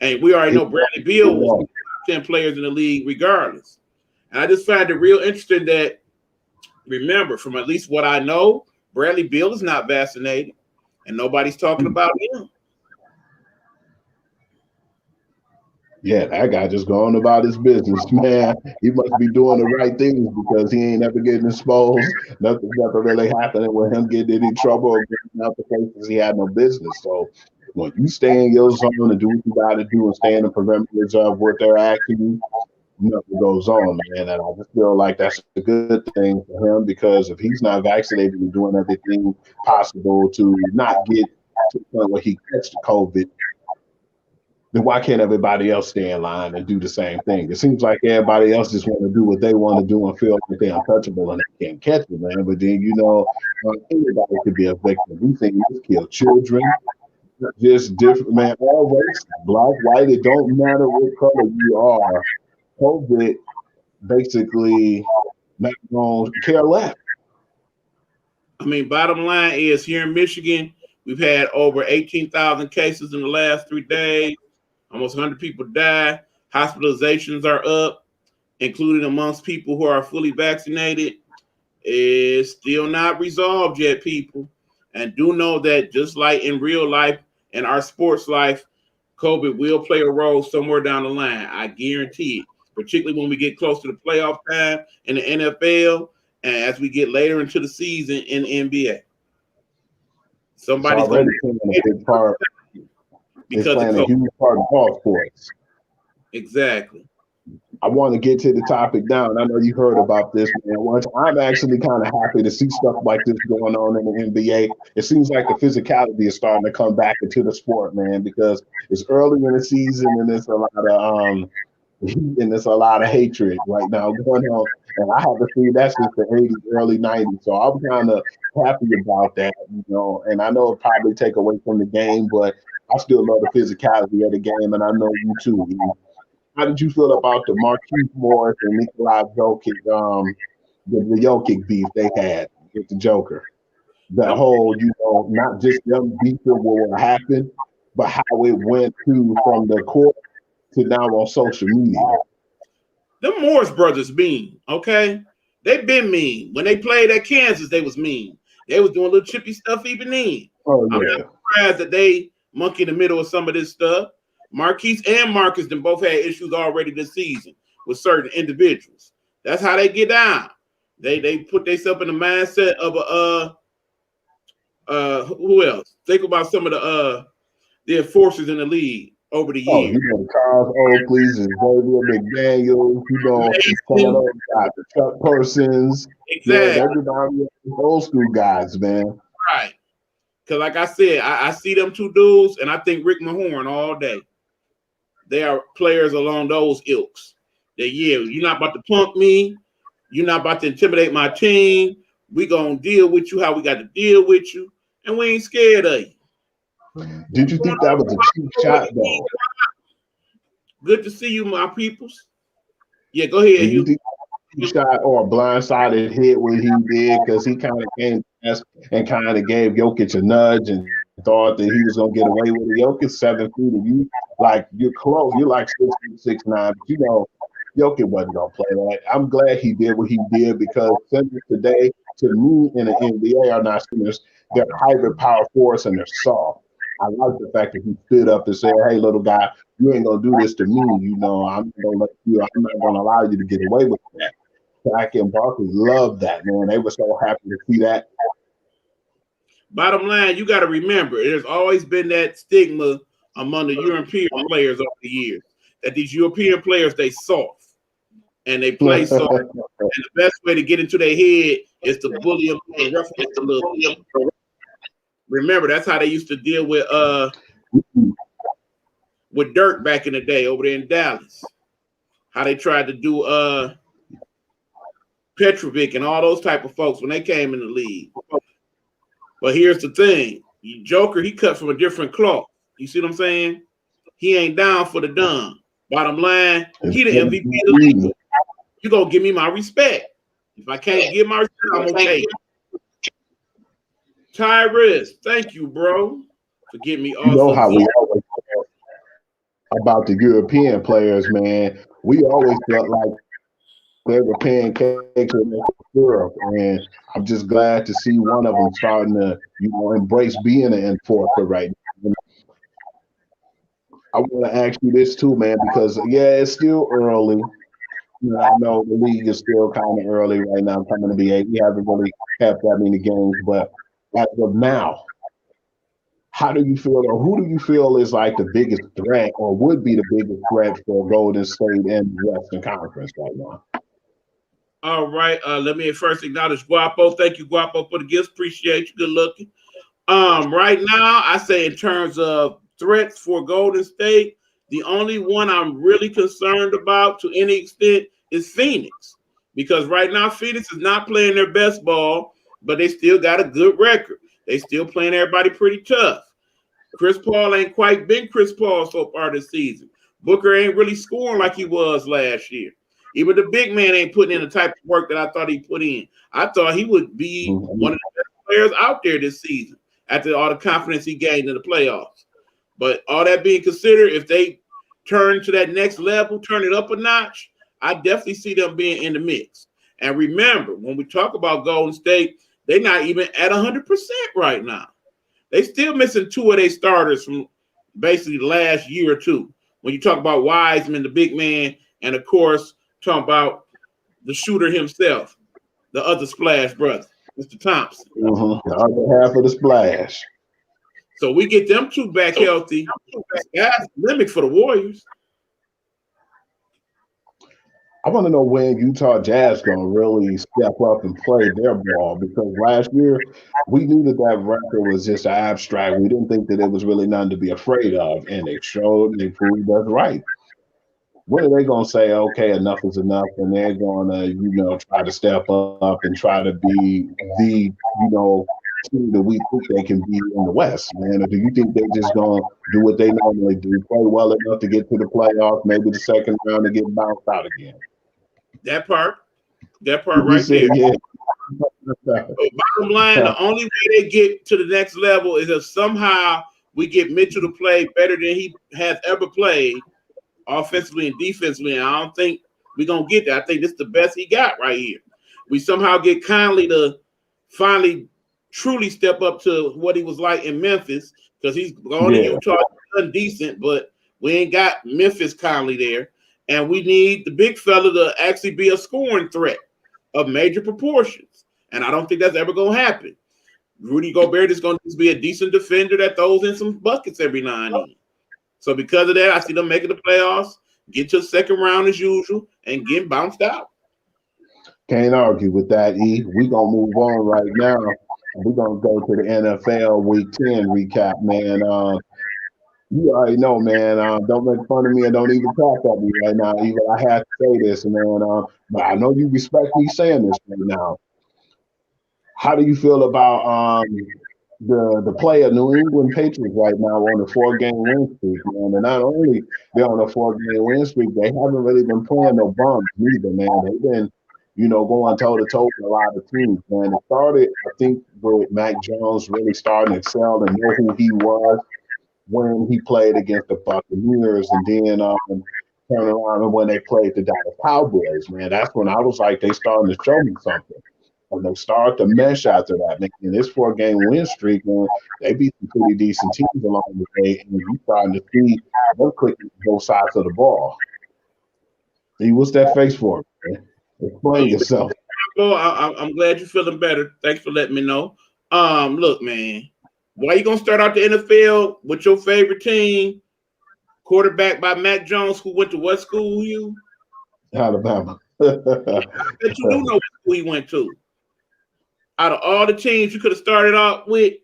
And we already know Bradley Beal was one of the 10 players in the league regardless. And I just find it real interesting that, remember, from at least what I know, Bradley Beal is not vaccinated, and nobody's talking about him. Yeah, that guy just going about his business, man. He must be doing the right things because he ain't ever getting exposed. Nothing's ever really happening with him getting any trouble or getting out the places he had no business. So When you stay in your zone and do what you got to do and stay in the perimeters of what they're asking you, nothing goes on, man. And I just feel like that's a good thing for him because if he's not vaccinated and doing everything possible to not get to the point where he gets the COVID, then why can't everybody else stay in line and do the same thing? It seems like everybody else just want to do what they want to do and feel like they're untouchable and they can't catch it, man. But then, anybody could be a victim. We think this kill children, just different, man. All races, black, white, it don't matter what color you are. COVID basically not going to care less. I mean, bottom line is here in Michigan, we've had over 18,000 cases in the last 3 days. Almost 100 people died. Hospitalizations are up, including amongst people who are fully vaccinated. It's still not resolved yet, people. And do know that just like in real life and our sports life, COVID will play a role somewhere down the line. I guarantee it, particularly when we get close to the playoff time in the NFL and as we get later into the season in the NBA. Somebody's going to play a big part. It's playing a huge part of all sports. Exactly. I want to get to the topic down. I know you heard about this, man. I'm actually kind of happy to see stuff like this going on in the NBA. It seems like the physicality is starting to come back into the sport, man, because it's early in the season and there's a lot of heat and there's a lot of hatred right now going on. And I haven't seen that since the 80s, early 90s. So I'm kind of happy about that, and I know it'll probably take away from the game, but I still love the physicality of the game, and I know you too. How did you feel about the Marquise Morris and Nikolai Jokic, the Jokic beef they had with the Joker? That whole, not just them beefing what will happen, but how it went from the court to now on social media. The Morris brothers mean, okay? They've been mean. When they played at Kansas, they was mean. They was doing little chippy stuff even then. Oh, yeah. I'm not surprised that they monkey in the middle of some of this stuff. Marquise and Marcus then both had issues already this season with certain individuals. That's how they get down. They put themselves in the mindset of who else? Think about some of the enforcers in the league over the years. Charles Oakley's and Xavier McDaniels, some of those guys, the Chuck Persons. Exactly. Yeah, everybody, old school guys, man. Right. Because like I said, I see them two dudes, and I think Rick Mahorn all day. They are players along those ilks. You're not about to punk me. You're not about to intimidate my team. We going to deal with you how we got to deal with you, and we ain't scared of you. Did you think that was a cheap shot, though? Good to see you, my peoples. Yeah, go ahead. Did you think he shot or a blindsided hit when he did? Because he kind of came and kind of gave Jokic a nudge and thought that he was going to get away with it. Jokic 7 feet, and you're close. You're like 6'9", but Jokic wasn't going to play that. I'm glad he did what he did because centers today, to me, in the NBA are not centers. They're hybrid power force and they're soft. I like the fact that he stood up and said, "Hey, little guy, you ain't gonna do this to me. I'm not gonna allow you to get away with that." Shaq and Barkley loved that, man. They were so happy to see that. Bottom line, you got to remember, there's always been that stigma among the European players over the years that these European players, they soft and they play soft. And the best way to get into their head is to bully them and rough them a little bit. Remember, that's how they used to deal with Dirk back in the day over there in Dallas. How they tried to do Petrovic and all those type of folks when they came in the league. But here's the thing. Joker, he cut from a different cloth. You see what I'm saying? He ain't down for the dumb. Bottom line, he the MVP of the league. You gonna give me my respect. If I can't give my respect, I'm gonna take it. Tyrus, thank you, bro, for getting me awesome. You know how we always felt about the European players, man. We always felt like they were pancakes in Europe, and I'm just glad to see one of them starting to, embrace being an enforcer right now. I want to ask you this too, man, because it's still early. I know the league is still kind of early right now coming to be 8. We haven't really had that many games, but as of now, How do you feel, or who do you feel is like the biggest threat, or would be the biggest threat for Golden State in the Western Conference right now? All right. Let me first acknowledge Guapo. Thank you, Guapo, for the gifts. Appreciate you. Good looking. Right now, I say in terms of threats for Golden State, the only one I'm really concerned about to any extent is Phoenix. Because right now, Phoenix is not playing their best ball, but they still got a good record. They still playing everybody pretty tough. Chris Paul ain't quite been Chris Paul so far this season. Booker ain't really scoring like he was last year. Even the big man ain't putting in the type of work that I thought he put in. I thought he would be one of the best players out there this season after all the confidence he gained in the playoffs. But all that being considered, if they turn to that next level, turn it up a notch, I definitely see them being in the mix. And remember, when we talk about Golden State, they're not even at 100% right now. They still missing two of their starters from basically the last year or two. When you talk about Wiseman, the big man, and of course, talking about the shooter himself, the other Splash brother, Mr. Thompson. The other half of the Splash. So we get them two back healthy. That's limit for the Warriors. I want to know when Utah Jazz going to really step up and play their ball, because last year we knew that record was just abstract. We didn't think that it was really nothing to be afraid of, and they showed and they proved us right. When are they going to say, okay, enough is enough, and they're going to, try to step up and try to be the, team that we think they can be in the West, man? Or do you think they're just going to do what they normally do, play well enough to get to the playoffs, maybe the second round, and get bounced out again? That part right there. Yeah. So bottom line, the only way they get to the next level is if somehow we get Mitchell to play better than he has ever played, offensively and defensively. And I don't think we're going to get that. I think this is the best he got right here. We somehow get Conley to finally truly step up to what he was like in Memphis, because he's gone to Utah, done decent, but we ain't got Memphis Conley there. And we need the big fella to actually be a scoring threat of major proportions. And I don't think that's ever going to happen. Rudy Gobert is going to be a decent defender that throws in some buckets every now and then. So because of that, I see them making the playoffs, get to the second round as usual, and getting bounced out. Can't argue with that, E. We're going to move on right now. We're going to go to the NFL Week 10 recap, man. You already know, man. Don't make fun of me and don't even talk at me right now. Even I have to say this, man. But I know you respect me saying this right now. How do you feel about the play of New England Patriots right now on a 4-game win streak, man? And not only they're on a 4-game win streak, they haven't really been playing no bums either, man. They've been, going toe-to-toe with a lot of teams, man. It started, I think, with Mac Jones really starting to excel and know who he was when he played against the Buccaneers, and then turn around and when they played the Dallas Cowboys, man. That's when I was like, they starting to show me something. And they start to mesh after that, man. In this 4-game win streak, man, they beat some pretty decent teams along the way, and you starting to see them clicking both sides of the ball. See, what's that face for, man? Explain yourself. Well, I'm glad you're feeling better. Thanks for letting me know. Look, man, why you gonna start out the NFL with your favorite team, quarterback by Mac Jones, who went to what school? You? Alabama. I bet you do know what school he went to. Out of all the teams you could have started out with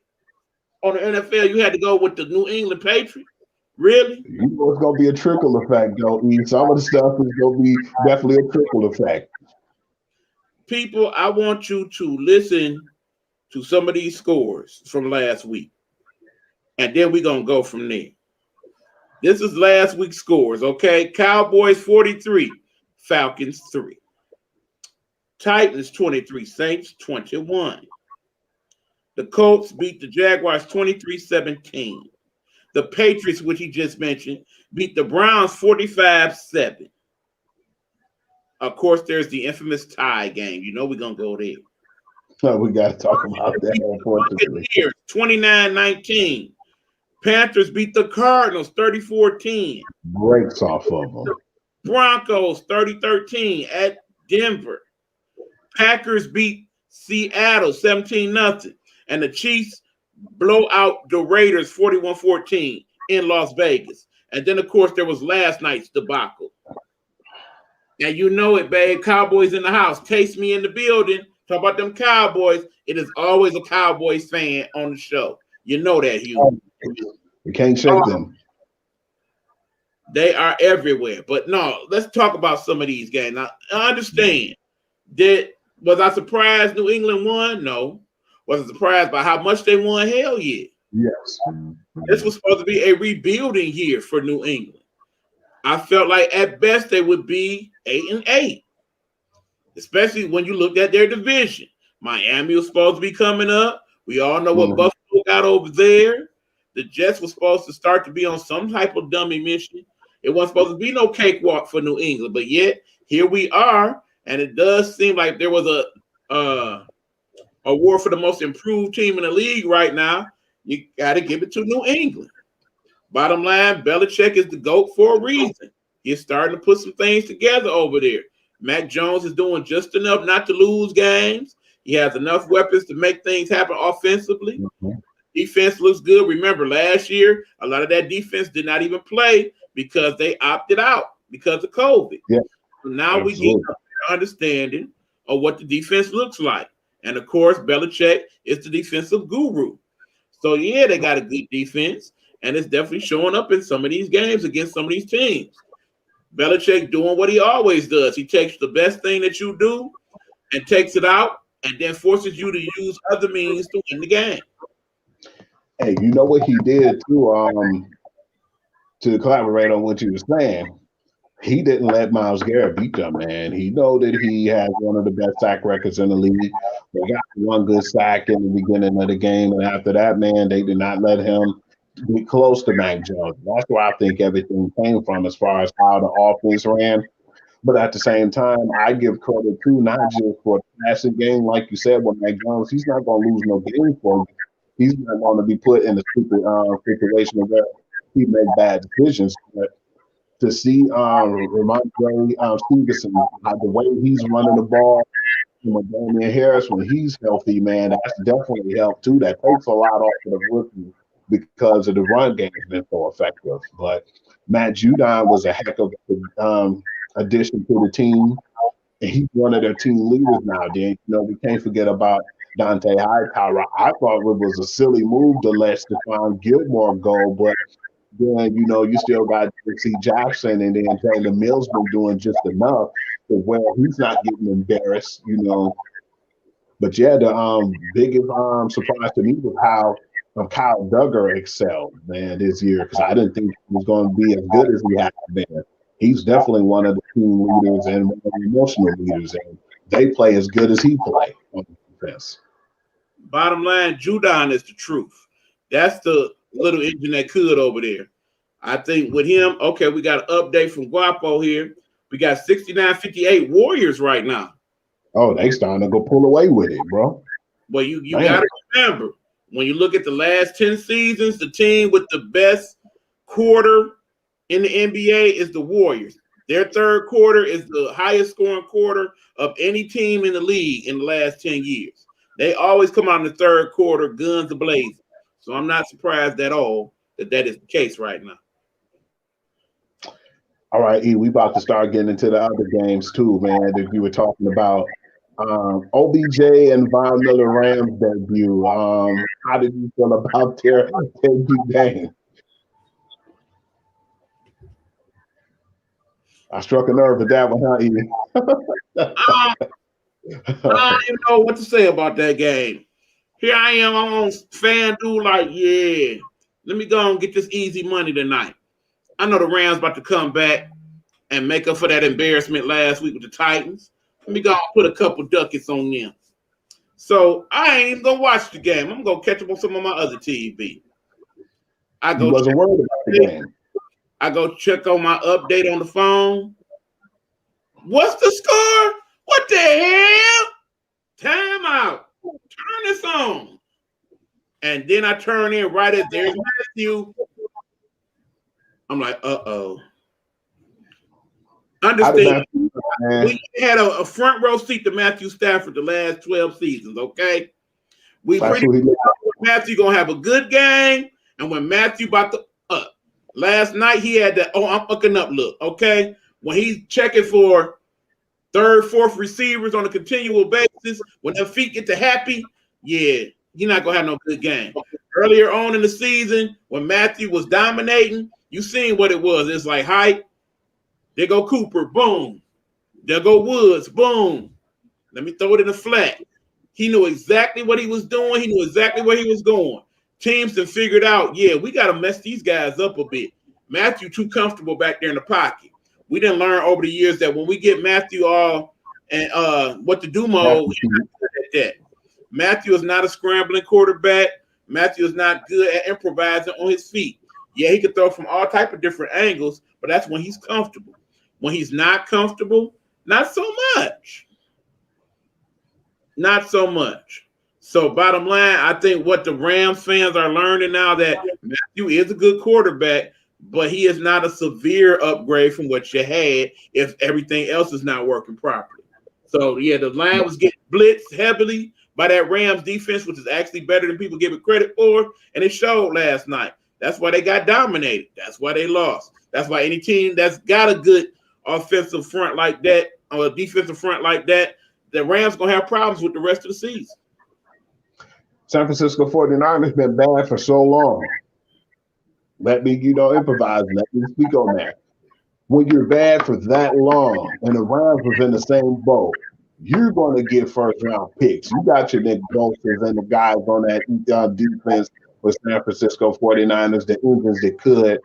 on the NFL, you had to go with the New England Patriots. Really? You know it's gonna be a trickle effect, though. Some of the stuff is gonna be definitely a trickle effect. People, I want you to listen to some of these scores from last week, and then we're gonna go from there. This is last week's scores, okay? Cowboys 43, Falcons 3. Titans 23, Saints 21. The Colts beat the Jaguars 23-17. The Patriots, which he just mentioned, beat the Browns 45-7. Of course, there's the infamous tie game. You know we're going to go there. So we got to talk about that, unfortunately. 29-19. Panthers beat the Cardinals 34-10. Breaks off of them. Broncos 30-13 at Denver. Packers beat Seattle 17-0. And the Chiefs blow out the Raiders 41-14 in Las Vegas. And then, of course, there was last night's debacle. And you know it, babe. Cowboys in the house. Taste me in the building. Talk about them Cowboys. It is always a Cowboys fan on the show. You know that, Hugh. You can't shake them. They are everywhere. But no, let's talk about some of these games. Now, I understand that. Was I surprised New England won? No. Was I surprised by how much they won? Hell yeah. Yes. This was supposed to be a rebuilding year for New England. I felt like at best they would be 8-8, especially when you looked at their division. Miami was supposed to be coming up. We all know what Buffalo got over there. The Jets were supposed to start to be on some type of dummy mission. It wasn't supposed to be no cakewalk for New England, but yet here we are, and it does seem like there was a war for the most improved team in the league right now. You got to give it to New England. Bottom line, Belichick is the GOAT for a reason. He's starting to put some things together over there. Mac Jones is doing just enough not to lose games. He has enough weapons to make things happen offensively. Defense looks good. Remember, last year, a lot of that defense did not even play because they opted out because of COVID. Yeah. So now we get an understanding of what the defense looks like. And, of course, Belichick is the defensive guru. So, yeah, they got a good defense. And it's definitely showing up in some of these games against some of these teams. Belichick doing what he always does. He takes the best thing that you do and takes it out and then forces you to use other means to win the game. Hey, you know what he did too, to collaborate on what you were saying? He didn't let Myles Garrett beat them, man. He know that he has one of the best sack records in the league. They got one good sack in the beginning of the game, and after that, man, they did not let him get close to Mac Jones. That's where I think everything came from as far as how the offense ran. But at the same time, I give credit too, not just for the passing game, like you said, with Mac Jones. He's not going to lose no game for you. He's not going to be put in a situation where he make bad decisions. But to see Ramondre Stevenson, the way he's running the ball, and Damian Harris when he's healthy, man, that's definitely helped too. That takes a lot off of the rookie because of the run game has been so effective. But Matt Judon was a heck of an addition to the team, and he's one of their team leaders now. Then, you know, we can't forget about Dante Hightower. I thought it was a silly move to let Stephon Gilmore go, but then, you know, you still got Dixie Jackson, and then Jalen Mills been doing just enough to where he's not getting embarrassed, you know. But yeah, the biggest surprise to me was how Kyle Duggar excelled, man, this year, because I didn't think he was going to be as good as he had been. He's definitely one of the team leaders and one of the emotional leaders, and they play as good as he play on defense. Bottom line, Judon is the truth. That's the little engine that could over there. I think with him, okay, we got an update from Guapo here. We got 69-58 Warriors right now. Oh, they starting to go pull away with it, bro. Well, you got to remember, when you look at the last 10 seasons, the team with the best quarter in the NBA is the Warriors. Their third quarter is the highest scoring quarter of any team in the league in the last 10 years. They always come out in the third quarter, guns ablazing. So I'm not surprised at all that is the case right now. All right, E, we about to start getting into the other games too, man, that you were talking about. OBJ and Von Miller Rams debut. How did you feel about their debut game? I struck a nerve with that one, huh, E? I don't know what to say about that game. Here I am on FanDuel, like, yeah, let me go and get this easy money tonight. I know the Rams about to come back and make up for that embarrassment last week with the Titans. Let me go and put a couple ducats on them. So I ain't even going to watch the game. I'm going to catch up on some of my other TV. I wasn't worried about the game. I go check on my update on the phone. What's the score? What the hell? Time out. Turn this on. And then I turn in right as there's Matthew. I'm like, uh-oh. Understand, we had a front row seat to Matthew Stafford the last 12 seasons, okay? We pretty Matthew gonna have a good game, and when Matthew about to up. Last night he had that I'm fucking up look, okay? When he's checking for third, fourth receivers on a continual basis, when their feet get to happy, yeah, you're not gonna have no good game. Earlier on in the season, when Matthew was dominating, you seen what it was. It's like hype. There go Cooper, boom. There go Woods, boom. Let me throw it in the flat. He knew exactly what he was doing. He knew exactly where he was going. Teams have figured out, yeah, we got to mess these guys up a bit. Matthew too comfortable back there in the pocket. We didn't learn over the years that when we get Matthew all and what to do mode, he's not good at that. Matthew is not a scrambling quarterback. Matthew is not good at improvising on his feet. Yeah, he can throw from all type of different angles, but that's when he's comfortable. When he's not comfortable, not so much. Not so much. So bottom line, I think what the Rams fans are learning now that Matthew is a good quarterback, but he is not a severe upgrade from what you had if everything else is not working properly. So, yeah, the line was getting blitzed heavily by that Rams defense, which is actually better than people give it credit for, and it showed last night. That's why they got dominated. That's why they lost. That's why any team that's got a good offensive front like that or a defensive front like that, the Rams going to have problems with the rest of the season. San Francisco 49ers been bad for so long. Let me, improvise. Let me speak on that. When you're bad for that long and the Rams was in the same boat, you're going to get first-round picks. You got your Nick Bolsters and the guys on that defense with San Francisco 49ers, the engines that could.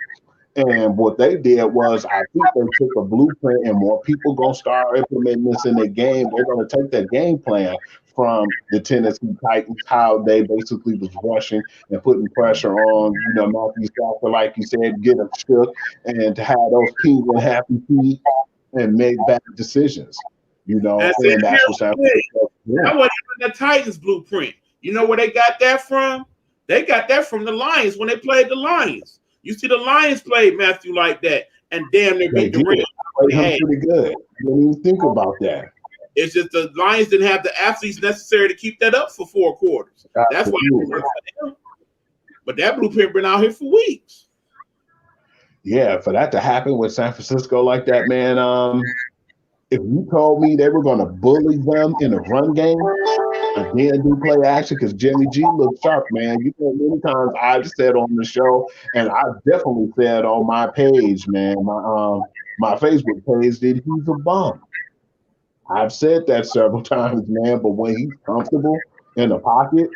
And what they did was, I think they took a blueprint, and more people going to start implementing this in their game. They're going to take that game plan from the Tennessee Titans, how they basically was rushing and putting pressure on, Matthew Stafford, like you said, get him shook, and to have those penguin happy feet and make bad decisions, and that's what San Francisco. That wasn't even the Titans blueprint. You know where they got that from? They got that from the Lions when they played the Lions. You see, the Lions played Matthew like that, and damn, they beat the Rams. Pretty good. You didn't even think about that. It's just the Lions didn't have the athletes necessary to keep that up for 4 quarters. That's why it worked for them. But that blueprint been out here for weeks. Yeah, for that to happen with San Francisco like that, man, if you told me they were going to bully them in the run game and then do play action, because Jimmy G looked sharp, man. Many times I've said on the show, and I definitely said on my page, man, my Facebook page, that he's a bum. I've said that several times, man, but when he's comfortable in the pocket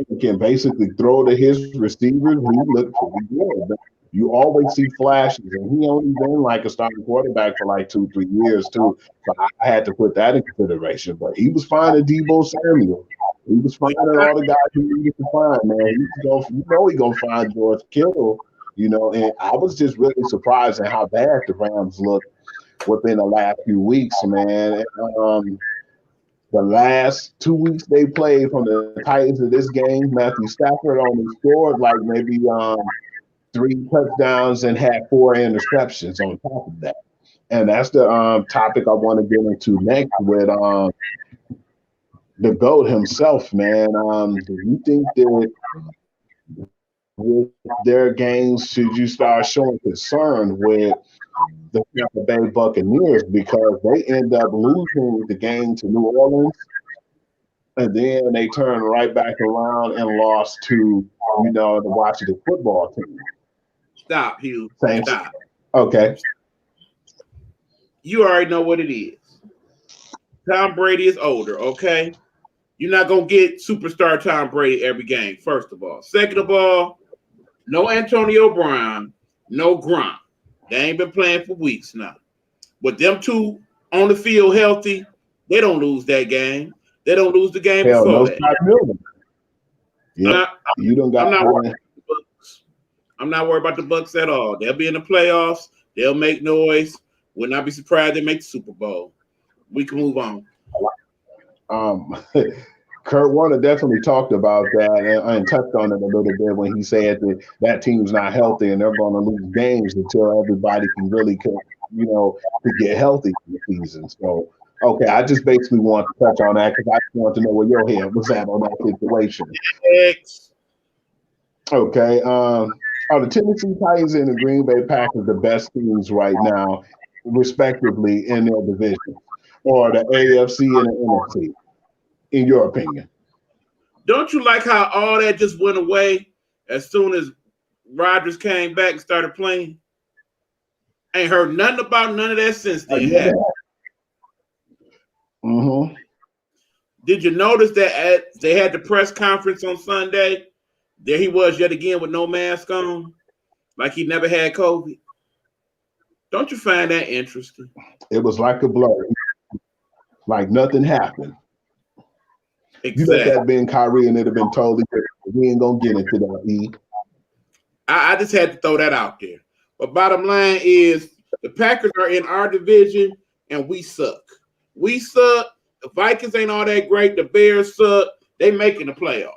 and can basically throw to his receivers, he looks pretty good. You always see flashes, and he only been like a starting quarterback for like 2-3 years too. So I had to put that in consideration. But he was fine at Deebo Samuel. He was fine at all the guys he needed to find, man. He's gonna find George Kittle, and I was just really surprised at how bad the Rams looked within the last few weeks, man. The last 2 weeks they played from the Titans of this game, Matthew Stafford only scored like maybe 3 touchdowns and had 4 interceptions on top of that. And that's the topic I want to get into next with the GOAT himself, man. Do you think that with their games, should you start showing concern with the Tampa Bay Buccaneers, because they end up losing the game to New Orleans, and then they turn right back around and lost to, the Washington football team? Stop, Hugh. Same. Stop. Okay. You already know what it is. Tom Brady is older, okay? You're not going to get superstar Tom Brady every game, first of all. Second of all, no Antonio Brown, no Gronk. They ain't been playing for weeks now. With them two on the field healthy, they don't lose that game. They don't lose the game before that. Yeah, you don't got. I'm not worried about the Bucs at all. They'll be in the playoffs. They'll make noise. Would not be surprised they make the Super Bowl. We can move on. Kurt Warner definitely talked about that and touched on it a little bit when he said that team's not healthy and they're going to lose games until everybody can really, to get healthy in the season. So Okay, I just basically want to touch on that because I just want to know where your head was at on that situation. X. Okay, are the Tennessee Titans and the Green Bay Packers the best teams right now, respectively, in their division, or the AFC and the NFC, in your opinion? Don't you like how all that just went away as soon as Rodgers came back and started playing? Ain't heard nothing about none of that since then. Mm-hmm. Did you notice that they had the press conference on Sunday? There he was yet again with no mask on, like he never had COVID. Don't you find that interesting? It was like a blur, like nothing happened. Exactly. You let that been Kyrie, and it'd have been totally different. We ain't gonna get into that. E. I just had to throw that out there. But bottom line is, the Packers are in our division, and we suck. We suck. The Vikings ain't all that great. The Bears suck. They making the playoffs.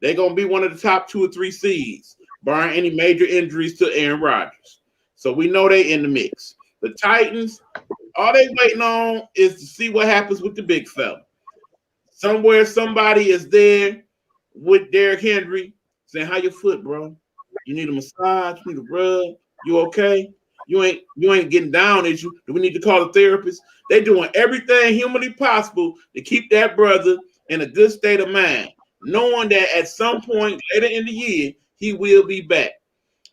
They're going to be one of the top 2 or 3 seeds, barring any major injuries to Aaron Rodgers. So we know they in the mix. The Titans, all they waiting on is to see what happens with the big fella. Somewhere somebody is there with Derrick Henry saying, "How your foot, bro? You need a massage? You need a rub? You okay? You ain't getting down, is you? Do we need to call a therapist?" They're doing everything humanly possible to keep that brother in a good state of mind, knowing that at some point later in the year, he will be back.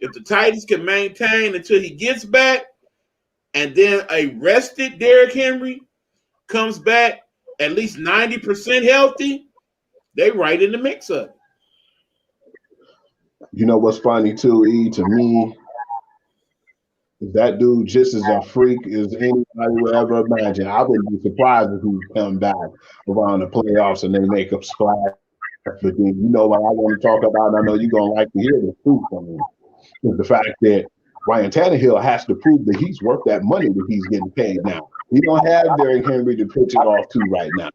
If the Titans can maintain until he gets back, and then a rested Derrick Henry comes back at least 90% healthy, they right in the mix up. You know what's funny too, E, to me, is that dude just as a freak as anybody would ever imagine. I wouldn't be surprised if he come back around the playoffs and they make a splash. But then, you know what I want to talk about, and I know you're going to like to hear the truth from him, is the fact that Ryan Tannehill has to prove that he's worth that money that he's getting paid now. We don't have Derrick Henry to pitch it off to right now.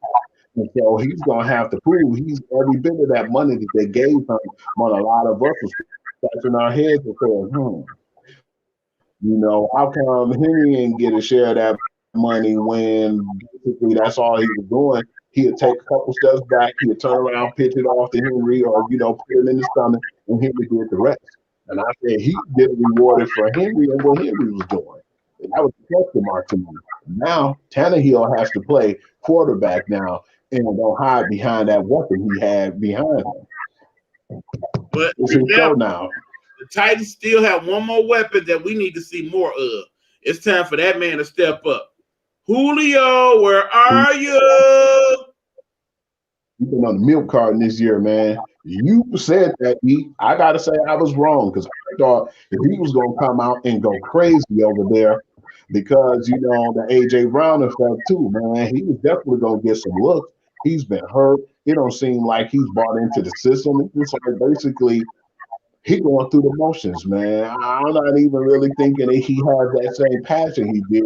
And so he's going to have to prove he's every bit of that money that they gave him. When a lot of us was scratching our heads and saying, you know, how come Henry didn't get a share of that money when basically that's all he was doing? He'd take a couple steps back, he'd turn around, pitch it off to Henry, or, you know, put it in the stomach, and Henry did the rest. And I said he did rewarded for Henry and what Henry was doing. And that was the question mark to me. Now Tannehill has to play quarterback now and don't hide behind that weapon he had behind him. But it's his show now. The Titans still have one more weapon that we need to see more of. It's time for that man to step up. Julio, where are you? You've been on the milk carton this year, man. You said that, E. I got to say I was wrong because I thought if he was going to come out and go crazy over there because, you know, the A.J. Brown effect too, man. He was definitely going to get some looks. He's been hurt. It don't seem like he's bought into the system. It's like basically he going through the motions, man. I'm not even really thinking that he has that same passion he did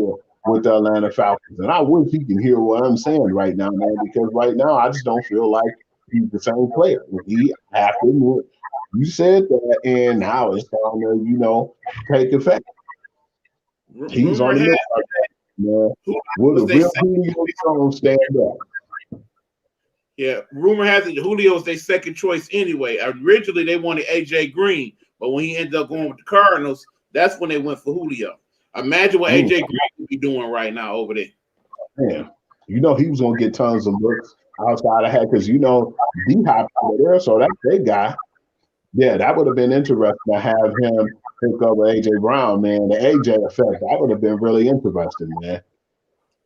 with the Atlanta Falcons. And I wish he can hear what I'm saying right now, man, because right now I just don't feel like he's the same player. He have to admit, you said that, and now it's starting to, you know, take effect. He's on the middle, man. Will the real Julio Jones stand up? Yeah, rumor has it Julio's their second choice anyway. Originally, they wanted A.J. Green, but when he ended up going with the Cardinals, that's when they went for Julio. Imagine what A.J. Green would be doing right now over there. Man, you know he was going to get tons of looks outside of head because, you know, D-Hop over there, so that's their guy. Yeah, that would have been interesting to have him pick up A.J. Brown, man. The A.J. effect, that would have been really interesting, man.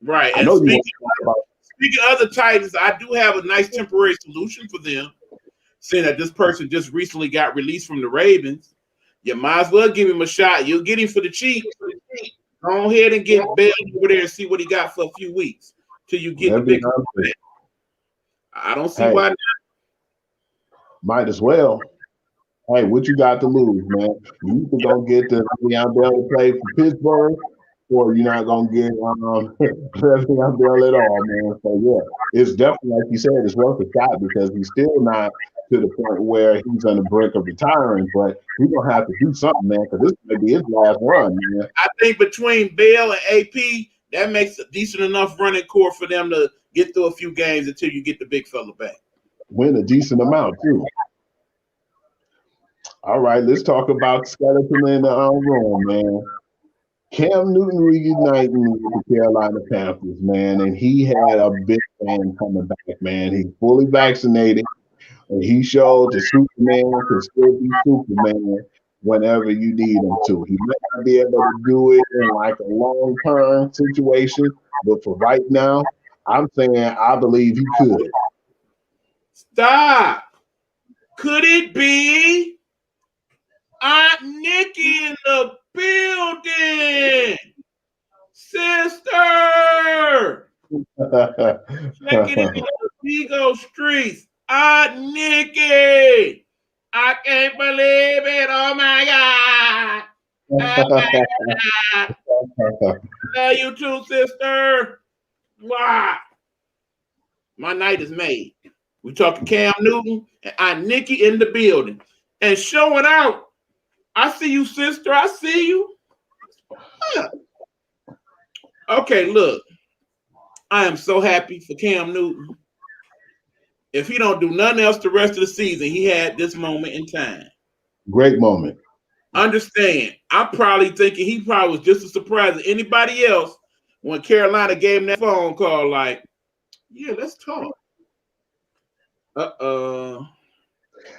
Right, I and know speaking of the Titans, I do have a nice temporary solution for them, seeing that this person just recently got released from the Ravens. You might as well give him a shot. You'll get him for the cheap. Go ahead and get Bell over there and see what he got for a few weeks till you get the big. I don't see why not. Might as well. Hey, what you got to lose, man? You can go get the Le'Veon Bell to play for Pittsburgh, or you're not gonna get Le'Veon Bell at all, man. So yeah, it's definitely like you said, it's worth a shot because he's still not to the point where he's on the brink of retiring, but he's gonna have to do something, man, because this may be his last run, man. I think between Bell and AP, that makes a decent enough running core for them to get through a few games until you get the big fella back. Win a decent amount too. All right, let's talk about skeleton in the room, man. Cam Newton reuniting with the Carolina Panthers, man, and he had a big fan coming back, man. He's fully vaccinated, and he showed that Superman can still be Superman whenever you need him to. He might not be able to do it in like a long-term situation, but for right now, I'm saying I believe he could. Stop. Could it be Aunt Nikki in the building? Sister! Check it in the Vigo streets. Aunt Nikki! I can't believe it. Oh my God. Oh my God. Love you too, sister. Wow. My night is made. We talking Cam Newton and Aunt Nikki in the building and showing out. I see you, sister. I see you. Okay, look. I am so happy for Cam Newton. If he don't do nothing else the rest of the season, he had this moment in time. Great moment. Understand, I'm probably thinking he probably was just as surprised as anybody else when Carolina gave him that phone call like, yeah, let's talk. But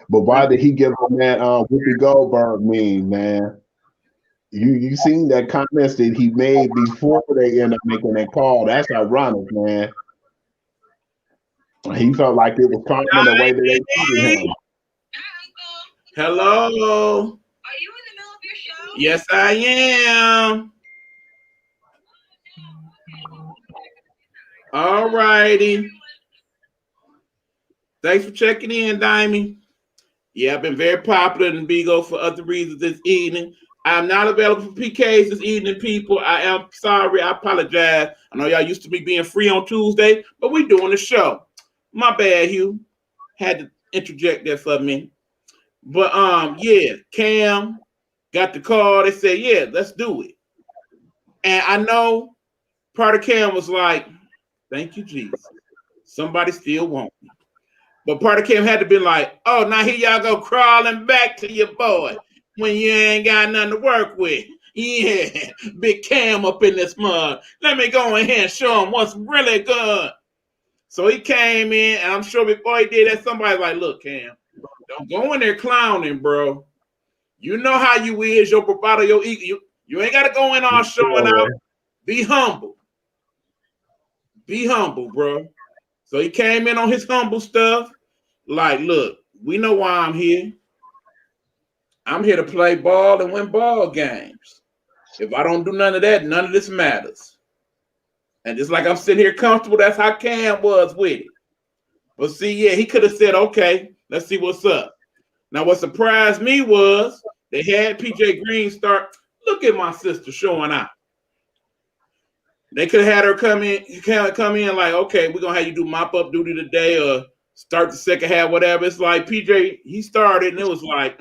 why did he give him that Whoopi Goldberg meme, man? You seen that comments that he made before they end up making that call. That's ironic, man. He felt like it was common the way that they treated him. Hello. Are you in the middle of your show? Yes, I am. All righty. Thanks for checking in, Dimey. Yeah, I've been very popular in Bigo for other reasons this evening. I'm not available for PKs this evening, people. I am sorry. I apologize. I know y'all used to me being free on Tuesday, but we're doing the show. My bad, Hugh. Had to interject that for me. But yeah, Cam got the call. They said, yeah, let's do it. And I know part of Cam was like, thank you, Jesus. Somebody still wants me. But part of Cam had to be like, oh, now here y'all go crawling back to your boy when you ain't got nothing to work with. Yeah, big Cam up in this mud. Let me go in here and show him what's really good. So he came in, and I'm sure before he did that, somebody's like, look, Cam, don't go in there clowning, bro. You know how you is, your bravado, your ego. You ain't got to go in all showing out. Be humble. Be humble, bro. So he came in on his humble stuff. Like, look, we know why I'm here. I'm here to play ball and win ball games. If I don't do none of that, none of this matters. And just like I'm sitting here comfortable, that's how Cam was with it. But see, yeah, he could have said, okay, let's see what's up. Now, what surprised me was they had PJ Green start. Look at my sister showing out. They could have had her come in like, okay, we're going to have you do mop-up duty today or start the second half, whatever. It's like PJ, he started, and it was like,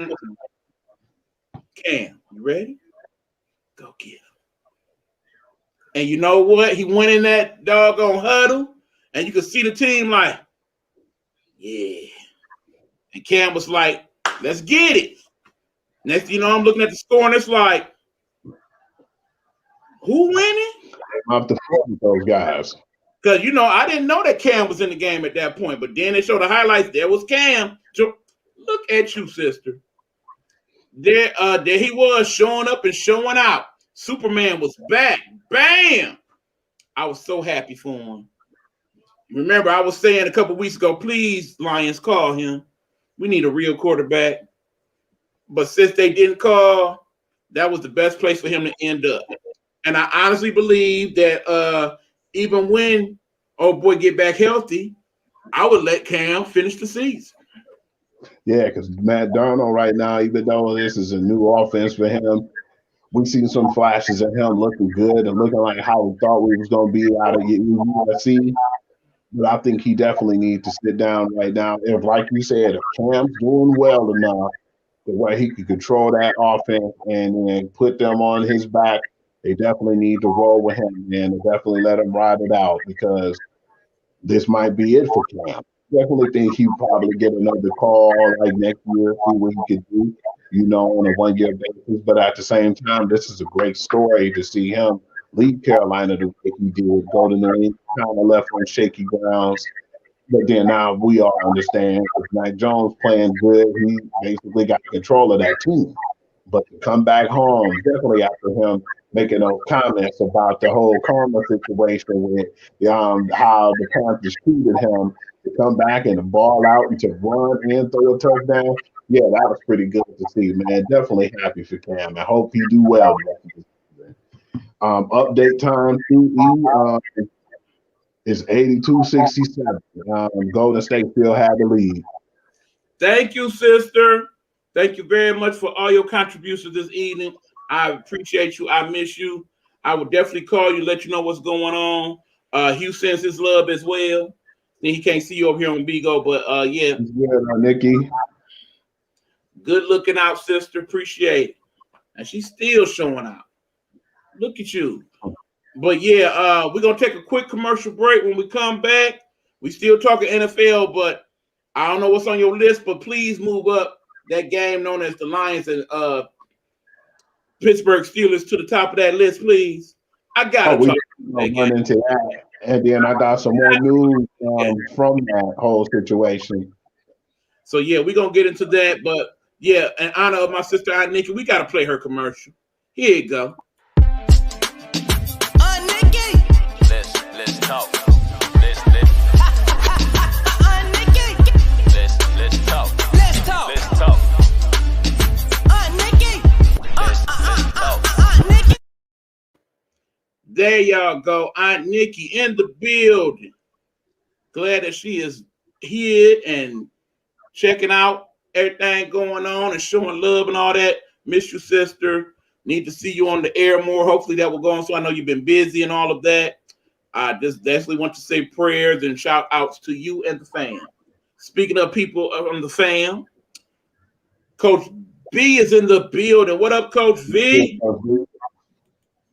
Cam, you ready? Go get him. And you know what? He went in that doggone huddle, and you could see the team like, yeah. And Cam was like, let's get it. Next, you know, I'm looking at the score, and it's like, who winning? I'm the front with those guys. Because, you know, I didn't know that Cam was in the game at that point. But then they showed the highlights. There was Cam. Look at you, sister. There he was showing up and showing out. Superman was back. Bam! I was so happy for him. Remember, I was saying a couple weeks ago, please, Lions, call him. We need a real quarterback. But since they didn't call, that was the best place for him to end up. And I honestly believe that even when old boy get back healthy, I would let Cam finish the season. Yeah, because Matt Darnold right now, even though this is a new offense for him, we've seen some flashes of him looking good and looking like how we thought we was going to be out of USC. But I think he definitely needs to sit down right now. If, like you said, if Cam's doing well enough, the way he could control that offense and then put them on his back They definitely need to roll with him, man. And definitely let him ride it out because this might be it for Cam. Definitely think he'll probably get another call like next year, see what he could do, on a 1 year basis. But at the same time, this is a great story to see him leave Carolina the way he did, go to New England, kind of left on shaky grounds. But then now we all understand if Mac Jones playing good, he basically got control of that team. But to come back home, definitely after him making those comments about the whole karma situation with how the Panthers treated him, to come back and to ball out and to run and throw a touchdown, yeah, that was pretty good to see, man. Definitely happy for Cam. I hope he do well the rest of this season. Update time 2E is 82-67. Golden State still had the lead. Thank you, sister. Thank you very much for all your contributions this evening. I appreciate you. I miss you. I will definitely call you, let you know what's going on. Hugh sends his love as well. He can't see you over here on Bigo, but yeah. Good, Nikki. Good looking out, sister. Appreciate it. And she's still showing out. Look at you. But yeah, we're gonna take a quick commercial break. When we come back, we still talking NFL, but I don't know what's on your list, but please move up that game known as the Lions and Pittsburgh Steelers to the top of that list, please. I gotta talk run into that. And then I got some more news from that whole situation. So yeah, we're gonna get into that. But yeah, in honor of my sister Aunt Nikki, we gotta play her commercial. Here you go. Let's talk. Let's talk. Let's talk. There y'all go. Aunt Nikki in the building. Glad that she is here and checking out everything going on and showing love and all that. Miss you, sister. Need to see you on the air more. Hopefully that will go on. So I know you've been busy and all of that. I just definitely want to say prayers and shout outs to you and the fam. Speaking of people on the fam, Coach B is in the building. What up, Coach V?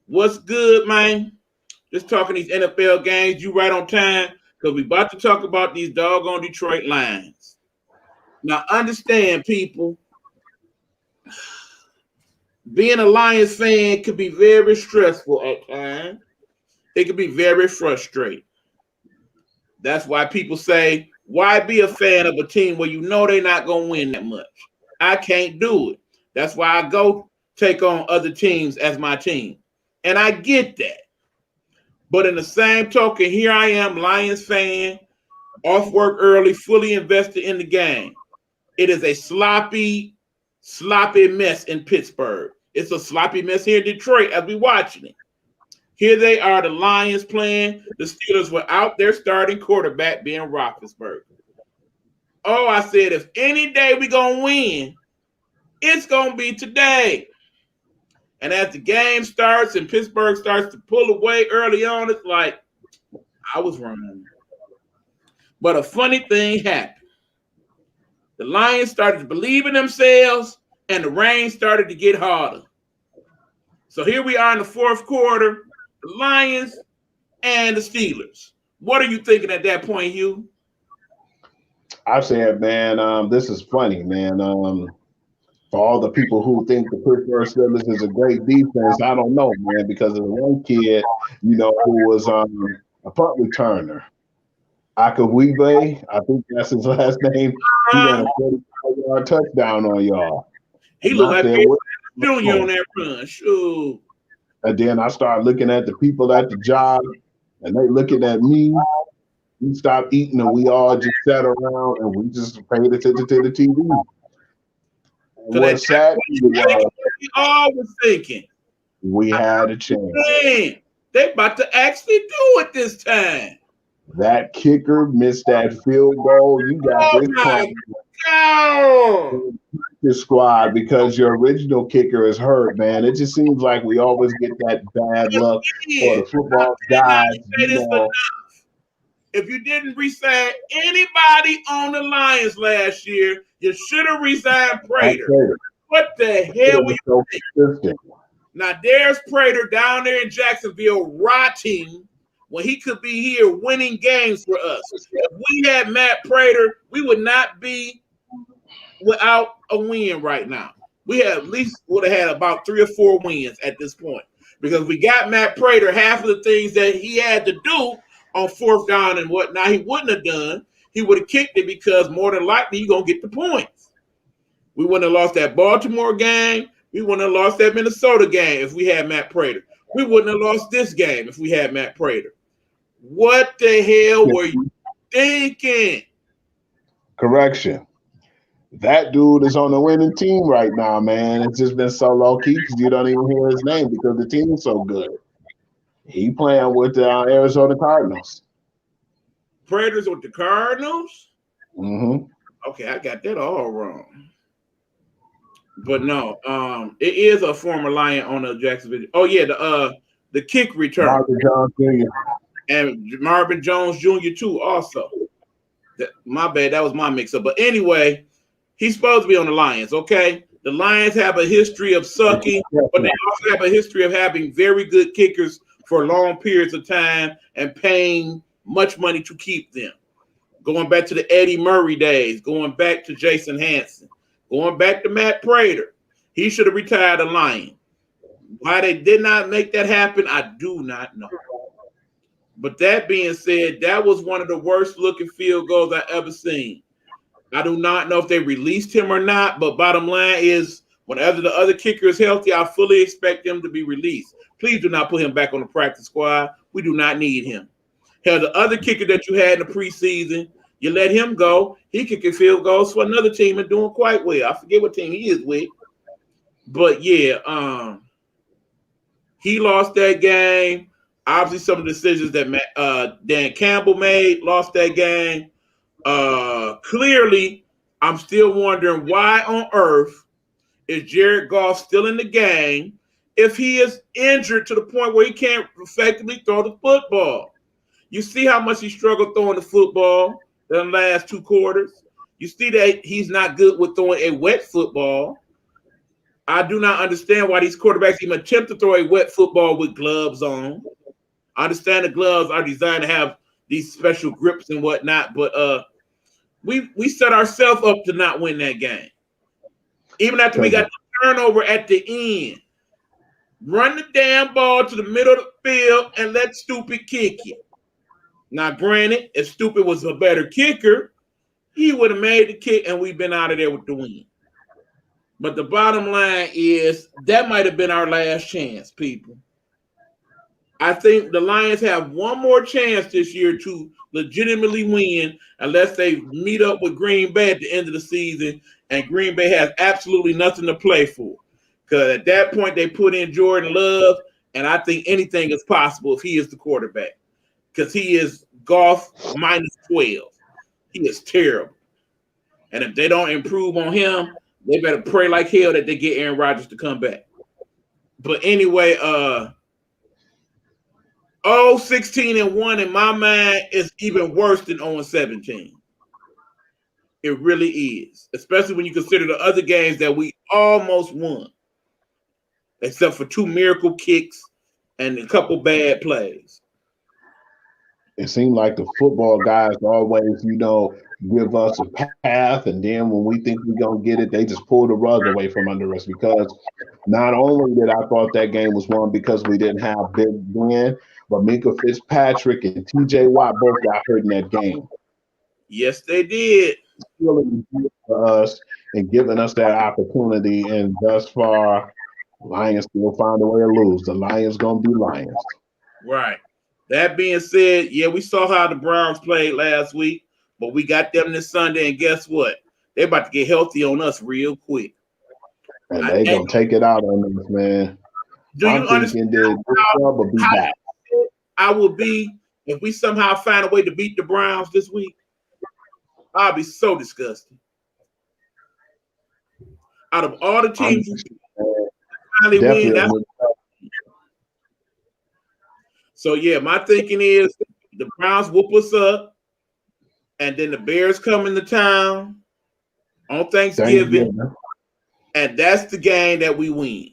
What's good, man? Just talking these NFL games. You right on time because we about to talk about these doggone Detroit Lions. Now, understand, people, being a Lions fan could be very stressful at times. It could be very frustrating. That's why people say, why be a fan of a team where you know they're not going to win that much? I can't do it. That's why I go take on other teams as my team. And I get that. But in the same token, here I am, Lions fan, off work early, fully invested in the game. It is a sloppy mess in Pittsburgh. It's a sloppy mess here in Detroit as we're watching it. Here they are, the Lions playing. The Steelers without their starting quarterback being Roethlisberger. Oh, I said, if any day we're going to win, it's going to be today. And as the game starts and Pittsburgh starts to pull away early on, it's like, I was wrong. But a funny thing happened. The Lions started to believe in themselves, and the rain started to get harder. So here we are in the fourth quarter, the Lions and the Steelers. What are you thinking at that point, Hugh? I said, man, this is funny, man. For all the people who think the Pittsburgh Steelers is a great defense, I don't know, man, because of the one kid, who was a punt returner. Akawibe, I think that's his last name. He ran a 45-yard touchdown on y'all. He looked like Junior on that run. Sure. And then I started looking at the people at the job, and they looking at me. We stopped eating, and we all just sat around, and we just paid attention to the TV. So what's sad was we all was thinking we had a chance. Man, they about to actually do it this time. That kicker missed that field goal. You got this squad because your original kicker is hurt, man. It just seems like we always get that bad luck for the football guys. If you didn't resign anybody on the Lions last year, you should have resigned Prater. What the hell were you thinking? Now, there's Prater down there in Jacksonville rotting when he could be here winning games for us. If we had Matt Prater, we would not be without a win right now. We at least would have had about 3 or 4 wins at this point because we got Matt Prater. Half of the things that he had to do on 4th down and whatnot, he wouldn't have done. He would have kicked it because more than likely you're going to get the points. We wouldn't have lost that Baltimore game. We wouldn't have lost that Minnesota game if we had Matt Prater. We wouldn't have lost this game if we had Matt Prater. What the hell were you thinking? Correction. That dude is on the winning team right now, man. It's just been so low key because you don't even hear his name because the team's so good. He playing with the Arizona Cardinals. Prater's with the Cardinals? Mm-hmm. Okay, I got that all wrong. But no, it is a former Lion on the Jacksonville. Oh yeah, the kick return. Marvin Jones Jr. And Marvin Jones Jr. too. Also, my bad. That was my mix-up. But anyway, he's supposed to be on the Lions. Okay, the Lions have a history of sucking, but they also have a history of having very good kickers for long periods of time and paying much money to keep them. Going back to the Eddie Murray days, going back to Jason Hanson. Going back to Matt Prater, he should have retired a Lion. Why they did not make that happen, I do not know. But that being said, that was one of the worst looking field goals I ever seen. I do not know if they released him or not, but bottom line is whenever the other kicker is healthy, I fully expect him to be released. Please do not put him back on the practice squad. We do not need him. Hell, the other kicker that you had in the preseason, you let him go. He kicking field goals for another team and doing quite well. I forget what team he is with. But yeah, he lost that game. Obviously, some of the decisions that Dan Campbell made lost that game. Clearly, I'm still wondering why on earth is Jared Goff still in the game if he is injured to the point where he can't effectively throw the football. You see how much he struggled throwing the football in the last 2 quarters. You see that he's not good with throwing a wet football. I do not understand why these quarterbacks even attempt to throw a wet football with gloves on. I understand the gloves are designed to have these special grips and whatnot, but we set ourselves up to not win that game. Even after we got the turnover at the end. Run the damn ball to the middle of the field and let Stupid kick it. Now, granted, if Stupid was a better kicker, he would have made the kick and we've been out of there with the win. But the bottom line is that might have been our last chance, people. I think the Lions have one more chance this year to legitimately win unless they meet up with Green Bay at the end of the season and Green Bay has absolutely nothing to play for. Because at that point, they put in Jordan Love, and I think anything is possible if he is the quarterback. Because he is Goff minus 12. He is terrible. And if they don't improve on him, they better pray like hell that they get Aaron Rodgers to come back. But anyway, 16-1 in my mind is even worse than 0-17. It really is. Especially when you consider the other games that we almost won. Except for 2 miracle kicks and a couple bad plays. It seemed like the football guys always, give us a path, and then when we think we're going to get it, they just pull the rug away from under us because not only did I thought that game was won because we didn't have Big Ben, but Minka Fitzpatrick and TJ Watt both got hurt in that game. Yes, they did. For us and giving us that opportunity, and thus far, Lions still find a way to lose. The Lions going to be Lions. Right. That being said, yeah, we saw how the Browns played last week, but we got them this Sunday, and guess what? They're about to get healthy on us real quick. And they're going to take it out on us, man. Do you understand how I will be if we somehow find a way to beat the Browns this week? I'll be so disgusted. Out of all the teams you finally win, that's so yeah, my thinking is the Browns whoop us up, and then the Bears come into town on Thanksgiving, and that's the game that we win.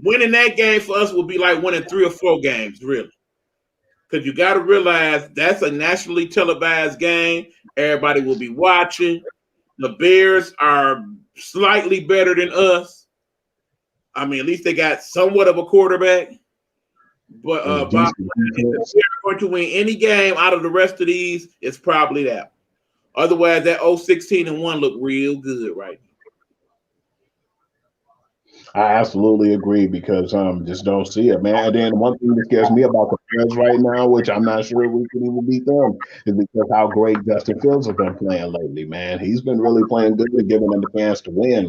winning that game for us will be like winning 3 or 4 games, really. Because you got to realize that's a nationally televised game. Everybody will be watching. The Bears are slightly better than us. I mean, at least they got somewhat of a quarterback. But Bob, if they're going to win any game out of the rest of these, it's probably that. Otherwise, that 16-1 look real good right now. I absolutely agree because just don't see it, man. And then one thing that scares me about the Bears right now, which I'm not sure we can even beat them, is because how great Justin Fields has been playing lately, man. He's been really playing good and giving them the chance to win.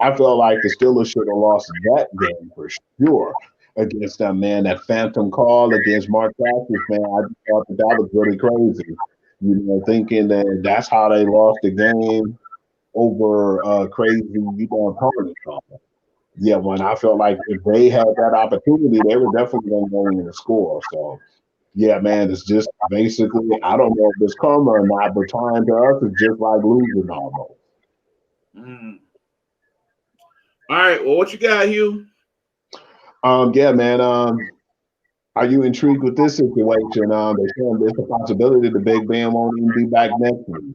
I feel like the Steelers should have lost that game for sure against them, man. That phantom call against Mark Castles, man. I just thought that was really crazy. You know, thinking that that's how they lost the game over crazy, opponent call. Yeah, when I felt like if they had that opportunity, they were definitely going to go in and score. So, yeah, man, it's just basically, I don't know if it's karma or not, but trying to us is just like losing almost. Mm. All right, well, what you got, Hugh? Yeah, man. Are you intrigued with this situation? They're saying there's a possibility the Big Ben won't even be back next week.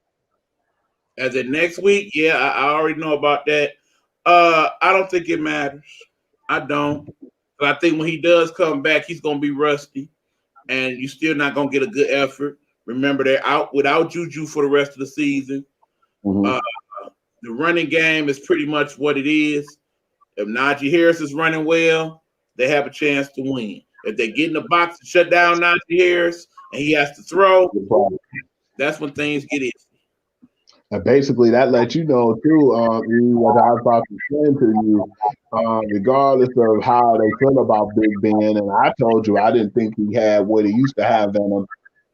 As in next week? Yeah, I already know about that. I don't think it matters. I don't. But I think when he does come back, he's going to be rusty, and you're still not going to get a good effort. Remember, they're out without Juju for the rest of the season. Mm-hmm. The running game is pretty much what it is. If Najee Harris is running well, they have a chance to win. If they get in the box and shut down Najee Harris and he has to throw, that's when things get iffy. And basically, that lets you know, too, what I was about to say to you, regardless of how they feel about Big Ben, and I told you I didn't think he had what he used to have in him.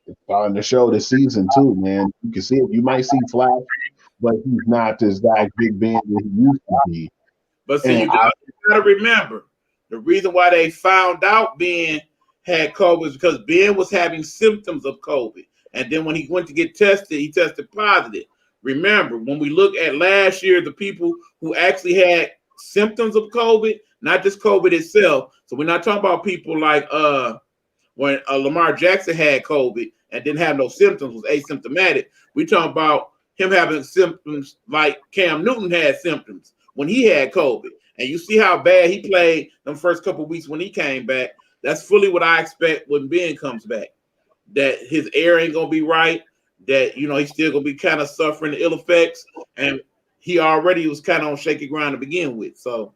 It's starting to show this season, too, man. You can see it. You might see flash, but he's not this guy Big Ben that he used to be. But see, you got to remember, the reason why they found out Ben had COVID is because Ben was having symptoms of COVID. And then when he went to get tested, he tested positive. Remember, when we look at last year, the people who actually had symptoms of COVID, not just COVID itself. So we're not talking about people like when Lamar Jackson had COVID and didn't have no symptoms, was asymptomatic. We're talking about him having symptoms like Cam Newton had symptoms when he had COVID. And you see how bad he played the first couple of weeks when he came back. That's fully what I expect when Ben comes back. That his air ain't going to be right. That, he's still going to be kind of suffering the ill effects. And he already was kind of on shaky ground to begin with. So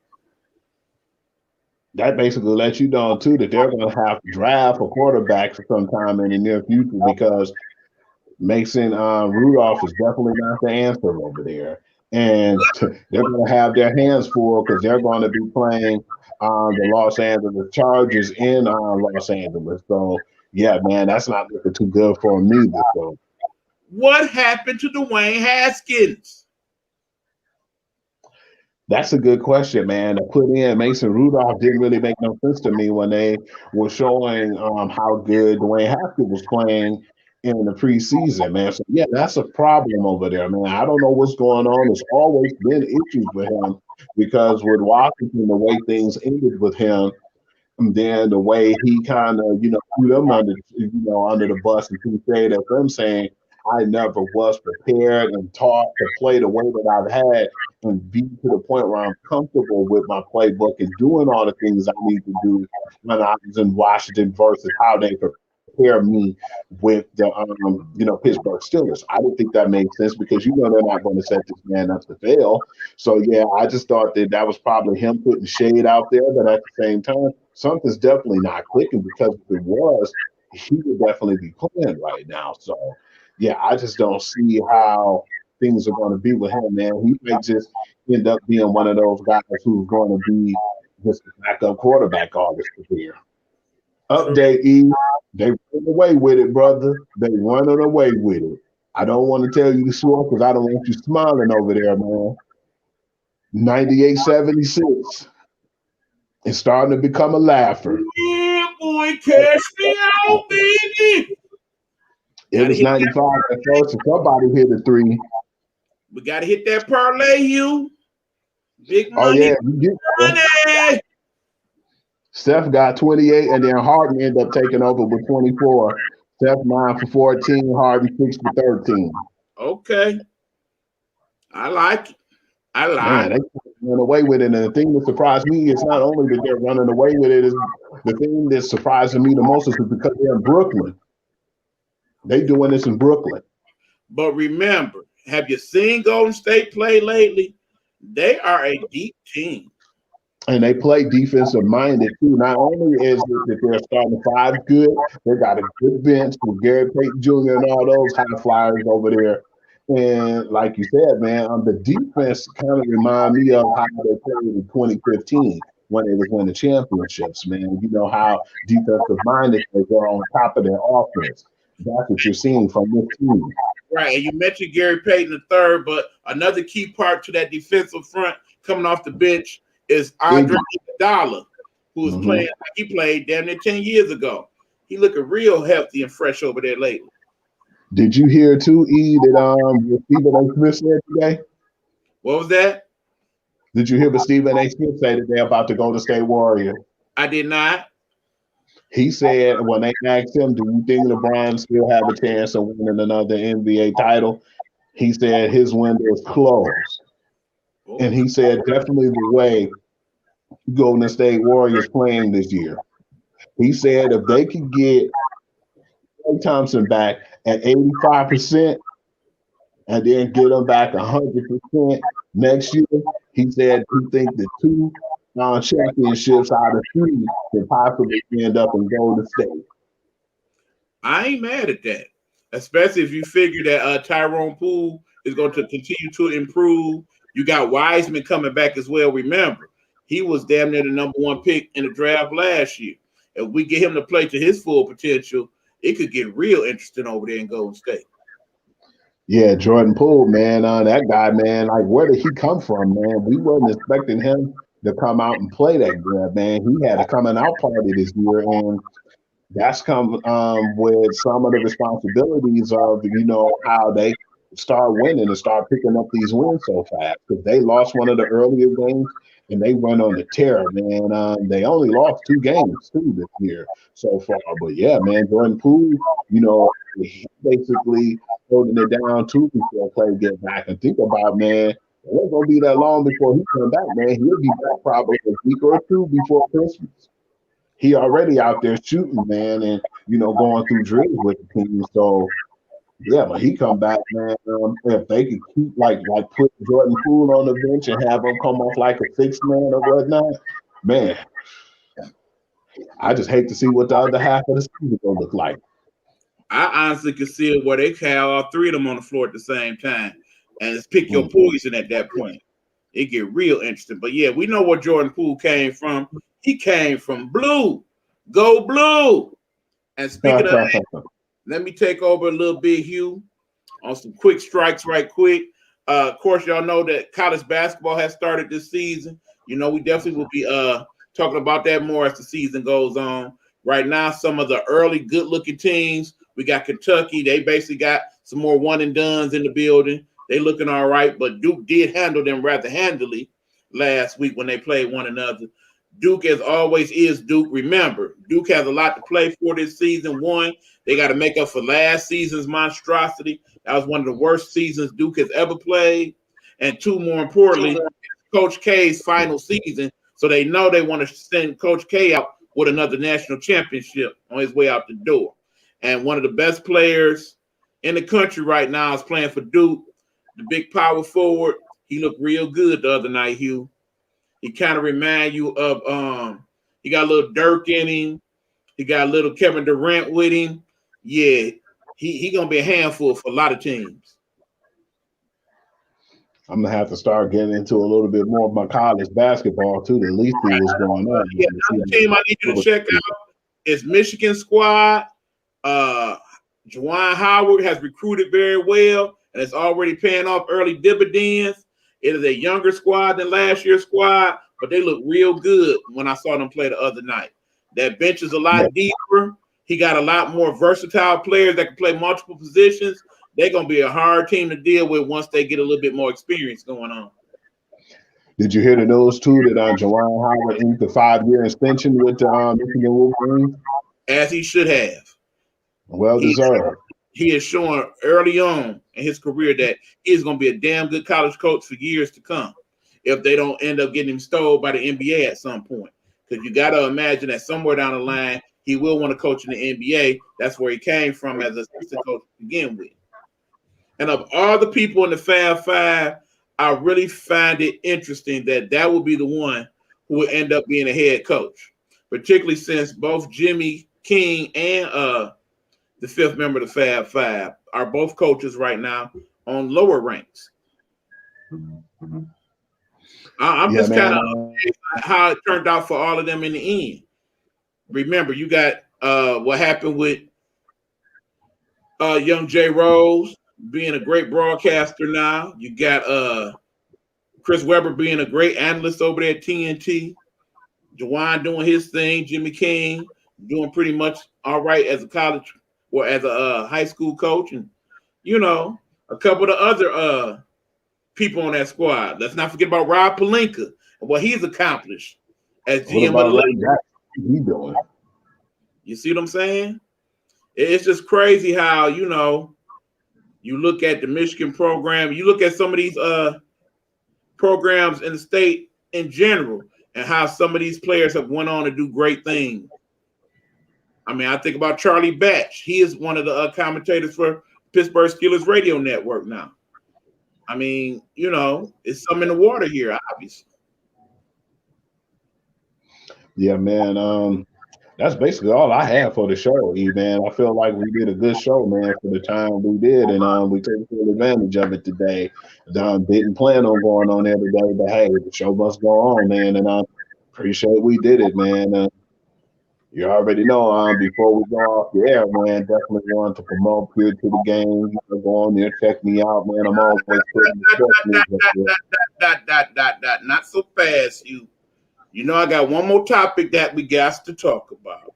that basically lets you know, too, that they're going to have to draft a quarterback sometime in the near future because Mason Rudolph is definitely not the answer over there. And they're going to have their hands full because they're going to be playing the Los Angeles Chargers in Los Angeles. So, yeah, man, that's not looking too good for them either. So, what happened to Dwayne Haskins? That's a good question, man. To put in Mason Rudolph didn't really make no sense to me when they were showing how good Dwayne Haskins was playing in the preseason, man. So, yeah, that's a problem over there, man. I don't know what's going on. There's always been issues with him because with Washington, the way things ended with him, and then the way he kind of, threw them under the bus and cliched at them saying, I never was prepared and taught to play the way that I've had and be to the point where I'm comfortable with my playbook and doing all the things I need to do when I was in Washington versus how they prepare me with the Pittsburgh Steelers. I didn't think that made sense because they're not going to set this man up to fail. So yeah, I just thought that was probably him putting shade out there, but at the same time, something's definitely not clicking because if it was, he would definitely be playing right now. So yeah, I just don't see how things are going to be with him, man. He may just end up being one of those guys who's going to be just a backup quarterback all this career. Update, E. They run away with it, brother. They running away with it. I don't want to tell you the score because I don't want you smiling over there, man. 98-76. It's starting to become a laugher. Yeah, boy, cash me out, baby. It was 95 at first, and somebody hit a three. We got to hit that parlay, Hugh. Big money. Oh, yeah. Money. Steph got 28, and then Harden ended up taking over with 24. Steph 9 for 14, Harden 6 for 13. Okay. I like it. I like Man, it. they run away with it. And the thing that surprised me is not only that they're running away with it, is the thing that's surprising me the most is because they're in Brooklyn. They doing this in Brooklyn. But remember, have you seen Golden State play lately? They are a deep team. And they play defensive minded too. Not only is it that they're starting five good, they got a good bench with Gary Payton Jr. and all those high flyers over there. And like you said, man, the defense kind of remind me of how they played in 2015 when they was winning championships, man. You know how defensive minded they were on top of their offense. That's what you're seeing from this team. Right. And you mentioned Gary Payton III, but another key part to that defensive front coming off the bench is Andre Iguodala, who was playing like he played damn near 10 years ago. He looking real healthy and fresh over there lately. Did you hear too, E, that what Stephen A. Smith said today? What was that? Did you hear what Stephen A. Smith say today about the Golden State Warriors? I did not. He said when they asked him, do you think LeBron still have a chance of winning another NBA title? He said his window is closed. And he said definitely the way Golden State Warriors playing this year. He said if they could get Klay Thompson back at 85% and then get him back 100% next year, he said he think the two championships out of three could possibly end up in Golden State. I ain't mad at that, especially if you figure that Tyrone Poole is going to continue to improve. You got Wiseman coming back as well. Remember, he was damn near the number one pick in the draft last year. If we get him to play to his full potential, it could get real interesting over there in Golden State. Yeah, Jordan Poole, man, that guy, man, like where did he come from, man? We wasn't expecting him to come out and play that good, man. He had a coming out party this year, and that's come with some of the responsibilities of, you know, how they start winning and start picking up these wins so fast. Because they lost one of the earlier games and they went on the tear, man. They only lost 2 games too this year so far. But yeah, man, Jordan Poole, you know, he basically holding it down too before Clay get back. And think about, man, it ain't gonna be that long before he come back, man. He'll be back probably a week or two before Christmas. He already out there shooting, man, and you know, going through drills with the team. So yeah, when he come back, man, if they could keep like put Jordan Poole on the bench and have him come off like a 6 man or whatnot, man, I just hate to see what the other half of the season gonna look like. I honestly could see it where they have all 3 of them on the floor at the same time, and it's pick your poison at that point. It get real interesting. But yeah, we know where Jordan Poole came from. He came from blue. Go blue. And speaking of that, let me take over a little bit, Hugh, on some quick strikes right quick. Of course, y'all know that college basketball has started this season. You know, we definitely will be talking about that more as the season goes on. Right now, some of the early good-looking teams, we got Kentucky. They basically got some more one-and-dones in the building. They looking all right, but Duke did handle them rather handily last week when they played one another. Duke, as always, is Duke. Remember, Duke has a lot to play for this season. 1, they got to make up for last season's monstrosity. That was one of the worst seasons Duke has ever played. And 2, more importantly, Coach K's final season. So they know they want to send Coach K out with another national championship on his way out the door. And one of the best players in the country right now is playing for Duke, the big power forward. He looked real good the other night, Hugh. He kind of remind you of he got a little Dirk in him. He got a little Kevin Durant with him. Yeah, he gonna be a handful for a lot of teams. I'm gonna have to start getting into a little bit more of my college basketball too, to at least see what's going on. Yeah, another team I need you to check out is Michigan squad. Juwan Howard has recruited very well and it's already paying off early dividends. It is a younger squad than last year's squad, but they look real good when I saw them play the other night. That bench is a lot deeper. He got a lot more versatile players that can play multiple positions. They're going to be a hard team to deal with once they get a little bit more experience going on. Did you hear the news too that Jawan Howard inked a 5-year extension with the Michigan Wolverines? As he should have. Well deserved. He is showing early on in his career that he's going to be a damn good college coach for years to come if they don't end up getting him stole by the NBA at some point. Because you got to imagine that somewhere down the line, he will want to coach in the NBA. That's where he came from as an assistant coach to begin with. And of all the people in the Fab Five, I really find it interesting that that will be the one who will end up being a head coach, particularly since both Jimmy King and the fifth member of the Fab Five are both coaches right now on lower ranks. I'm just kind of how it turned out for all of them in the end. Remember, you got what happened with young Jay Rose being a great broadcaster now. You got Chris Webber being a great analyst over there at TNT. Jawan doing his thing. Jimmy King doing pretty much all right as a college or as a high school coach. And, a couple of the other people on that squad. Let's not forget about Rob Pelinka and what he's accomplished as GM of the league. He doing? You see what I'm saying? It's just crazy how, you look at the Michigan program, you look at some of these programs in the state in general, and how some of these players have went on to do great things. I mean, I think about Charlie Batch. He is one of the commentators for Pittsburgh Steelers radio network now. I mean, it's something in the water here, obviously. Yeah, man. That's basically all I have for the show, man. I feel like we did a good show, man, for the time we did, and we took full advantage of it today. Didn't plan on going on there today, but hey, the show must go on, man, and I appreciate we did it, man. You already know, before we go off the air, man, definitely want to promote Pure to the Game. Go on there, check me out, man. I'm always putting Not so fast, you. I got one more topic that we got to talk about.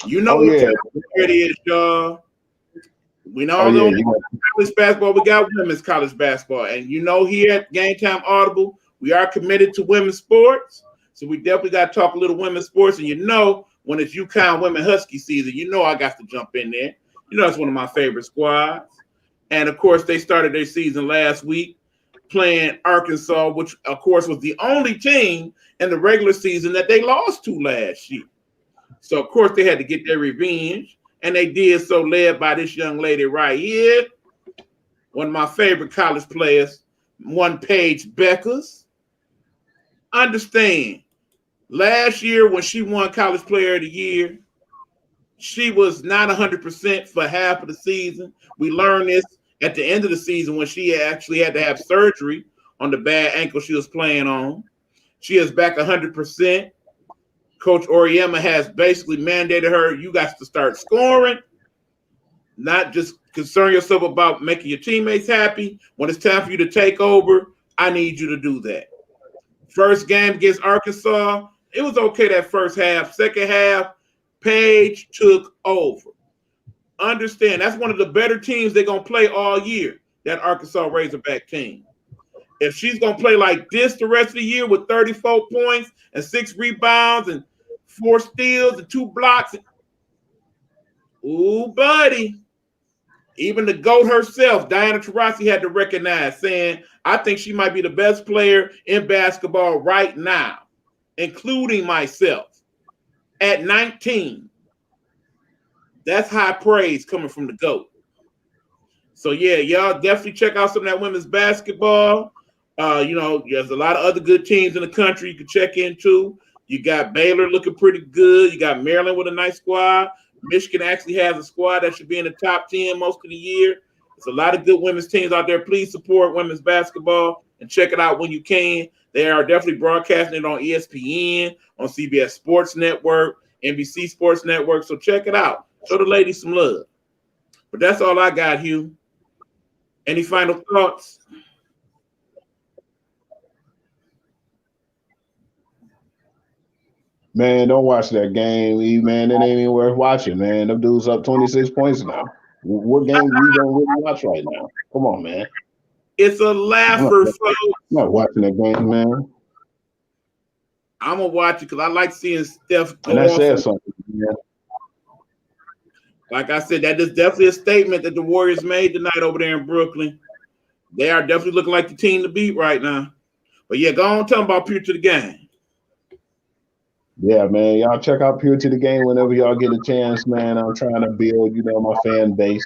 It is, y'all. We know college basketball. We got women's college basketball. And here at Gametime Audible, we are committed to women's sports. So we definitely got to talk a little women's sports. And when it's UConn Women Husky season, I got to jump in there. That's one of my favorite squads. And, of course, they started their season last week playing Arkansas, which, of course, was the only team in the regular season that they lost to last year. So, of course, they had to get their revenge, and they did so, led by this young lady right here, one of my favorite college players, one Paige Beckers. Understand, last year when she won College Player of the Year, she was not 100% for half of the season. We learned this at the end of the season when she actually had to have surgery on the bad ankle she was playing on. She is back 100%. Coach Oriema has basically mandated her, you got to start scoring, not just concern yourself about making your teammates happy. When it's time for you to take over, I need you to do that. First game against Arkansas, it was okay that first half. Second half, Paige took over. Understand, that's one of the better teams they're going to play all year, that Arkansas Razorback team. If she's going to play like this the rest of the year with 34 points and 6 rebounds and 4 steals and 2 blocks, ooh, buddy. Even the GOAT herself, Diana Taurasi, had to recognize, saying, I think she might be the best player in basketball right now, including myself, at 19. That's high praise coming from the GOAT. So, yeah, y'all definitely check out some of that women's basketball. There's a lot of other good teams in the country you can check into. You got Baylor looking pretty good. You got Maryland with a nice squad. Michigan actually has a squad that should be in the top 10 most of the year. There's a lot of good women's teams out there. Please support women's basketball and check it out when you can. They are definitely broadcasting it on ESPN, on CBS Sports Network, NBC Sports Network. So check it out. Show the ladies some love. But that's all I got, Hugh. Any final thoughts? Man, don't watch that game, man. It ain't even worth watching, man. Them dudes up 26 points now. What game we gonna really watch right now? Come on, man. It's a I'm laugher, folks. not watching that game, man. I'm gonna watch it because I like seeing Steph go And I off. said something, man. Like I said, that is definitely a statement that the Warriors made tonight over there in Brooklyn. They are definitely looking like the team to beat right now. But yeah, go on, tell them about Pure to the Game. Yeah, man. Y'all check out Pure to the Game whenever y'all get a chance, man. I'm trying to build, my fan base.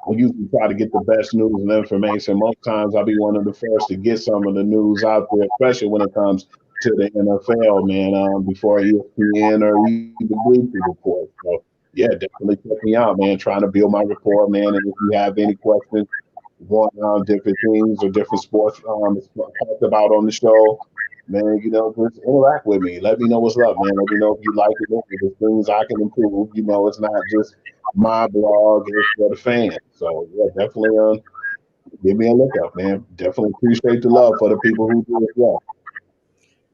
I usually try to get the best news and information. Most times I'll be one of the first to get some of the news out there, especially when it comes to the NFL, man, before ESPN or even Bleacher Report. So, yeah, definitely check me out, man. Trying to build my rapport, man. And if you have any questions, want different things or different sports talked about on the show, man, just interact with me. Let me know what's up, man. Let me know if you like it. If there's things I can improve. It's not just my blog, it's for the fans. So, yeah, definitely give me a look up, man. Definitely appreciate the love for the people who do as well.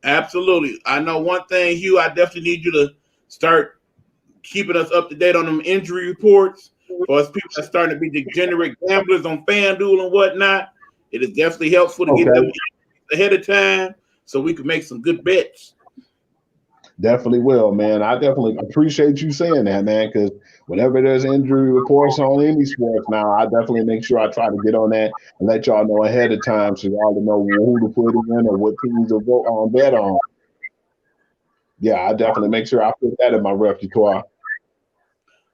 Absolutely. I know one thing, Hugh, I definitely need you to start keeping us up to date on them injury reports. For us people that are starting to be degenerate gamblers on FanDuel and whatnot, it is definitely helpful to get them ahead of time so we can make some good bets. Definitely will, man. I definitely appreciate you saying that, man, because whenever there's injury reports on any sports now, I definitely make sure I try to get on that and let y'all know ahead of time so y'all to know who to put in or what teams to go on bet on. Yeah, I definitely make sure I put that in my repertoire.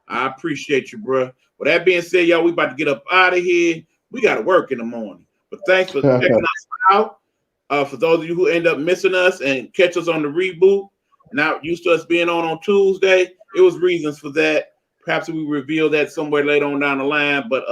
I appreciate you, bro. With that being said, y'all, we about to get up out of here. We got to work in the morning. But thanks for checking us out. For those of you who end up missing us and catch us on the reboot, not used to us being on Tuesday, it was reasons for that. Perhaps we reveal that somewhere later on down the line. But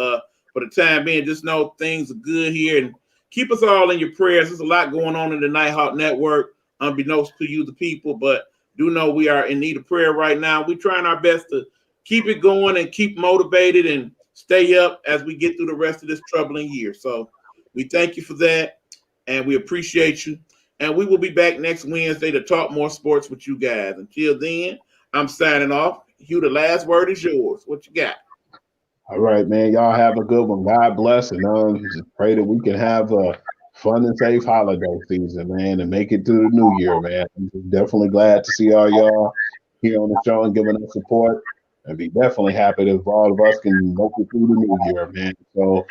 for the time being, just know things are good here. And keep us all in your prayers. There's a lot going on in the Nighthawk Network, unbeknownst to you, the people. But do know we are in need of prayer right now. We're trying our best to keep it going and keep motivated and stay up as we get through the rest of this troubling year. So we thank you for that, and we appreciate you. And we will be back next Wednesday to talk more sports with you guys. Until then, I'm signing off. Hugh, the last word is yours. What you got? All right, man. Y'all have a good one. God bless, and just pray that we can have a fun and safe holiday season, man, and make it through the new year, man. I'm definitely glad to see all y'all here on the show and giving us support. I'd be definitely happy if all of us can make it through the new year, man. So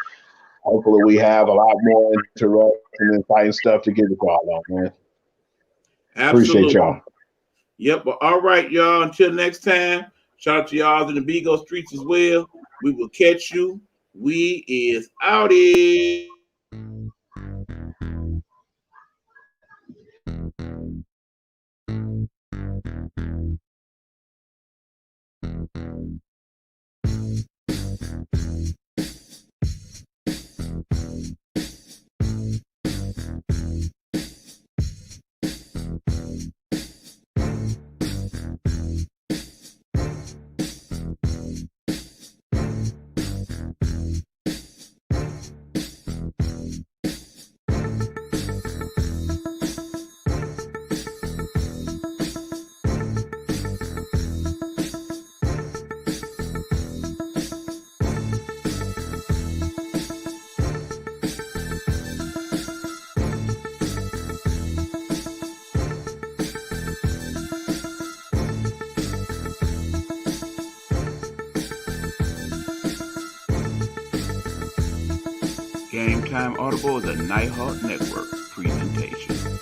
hopefully we have a lot more interruption and exciting stuff to get us all on, man. Absolutely. Appreciate y'all. Yep. Well, all right, y'all. Until next time, shout out to y'all in the Bigo streets as well. We will catch you. We is outie. Gametime Audible is a Nighthawk Network presentation.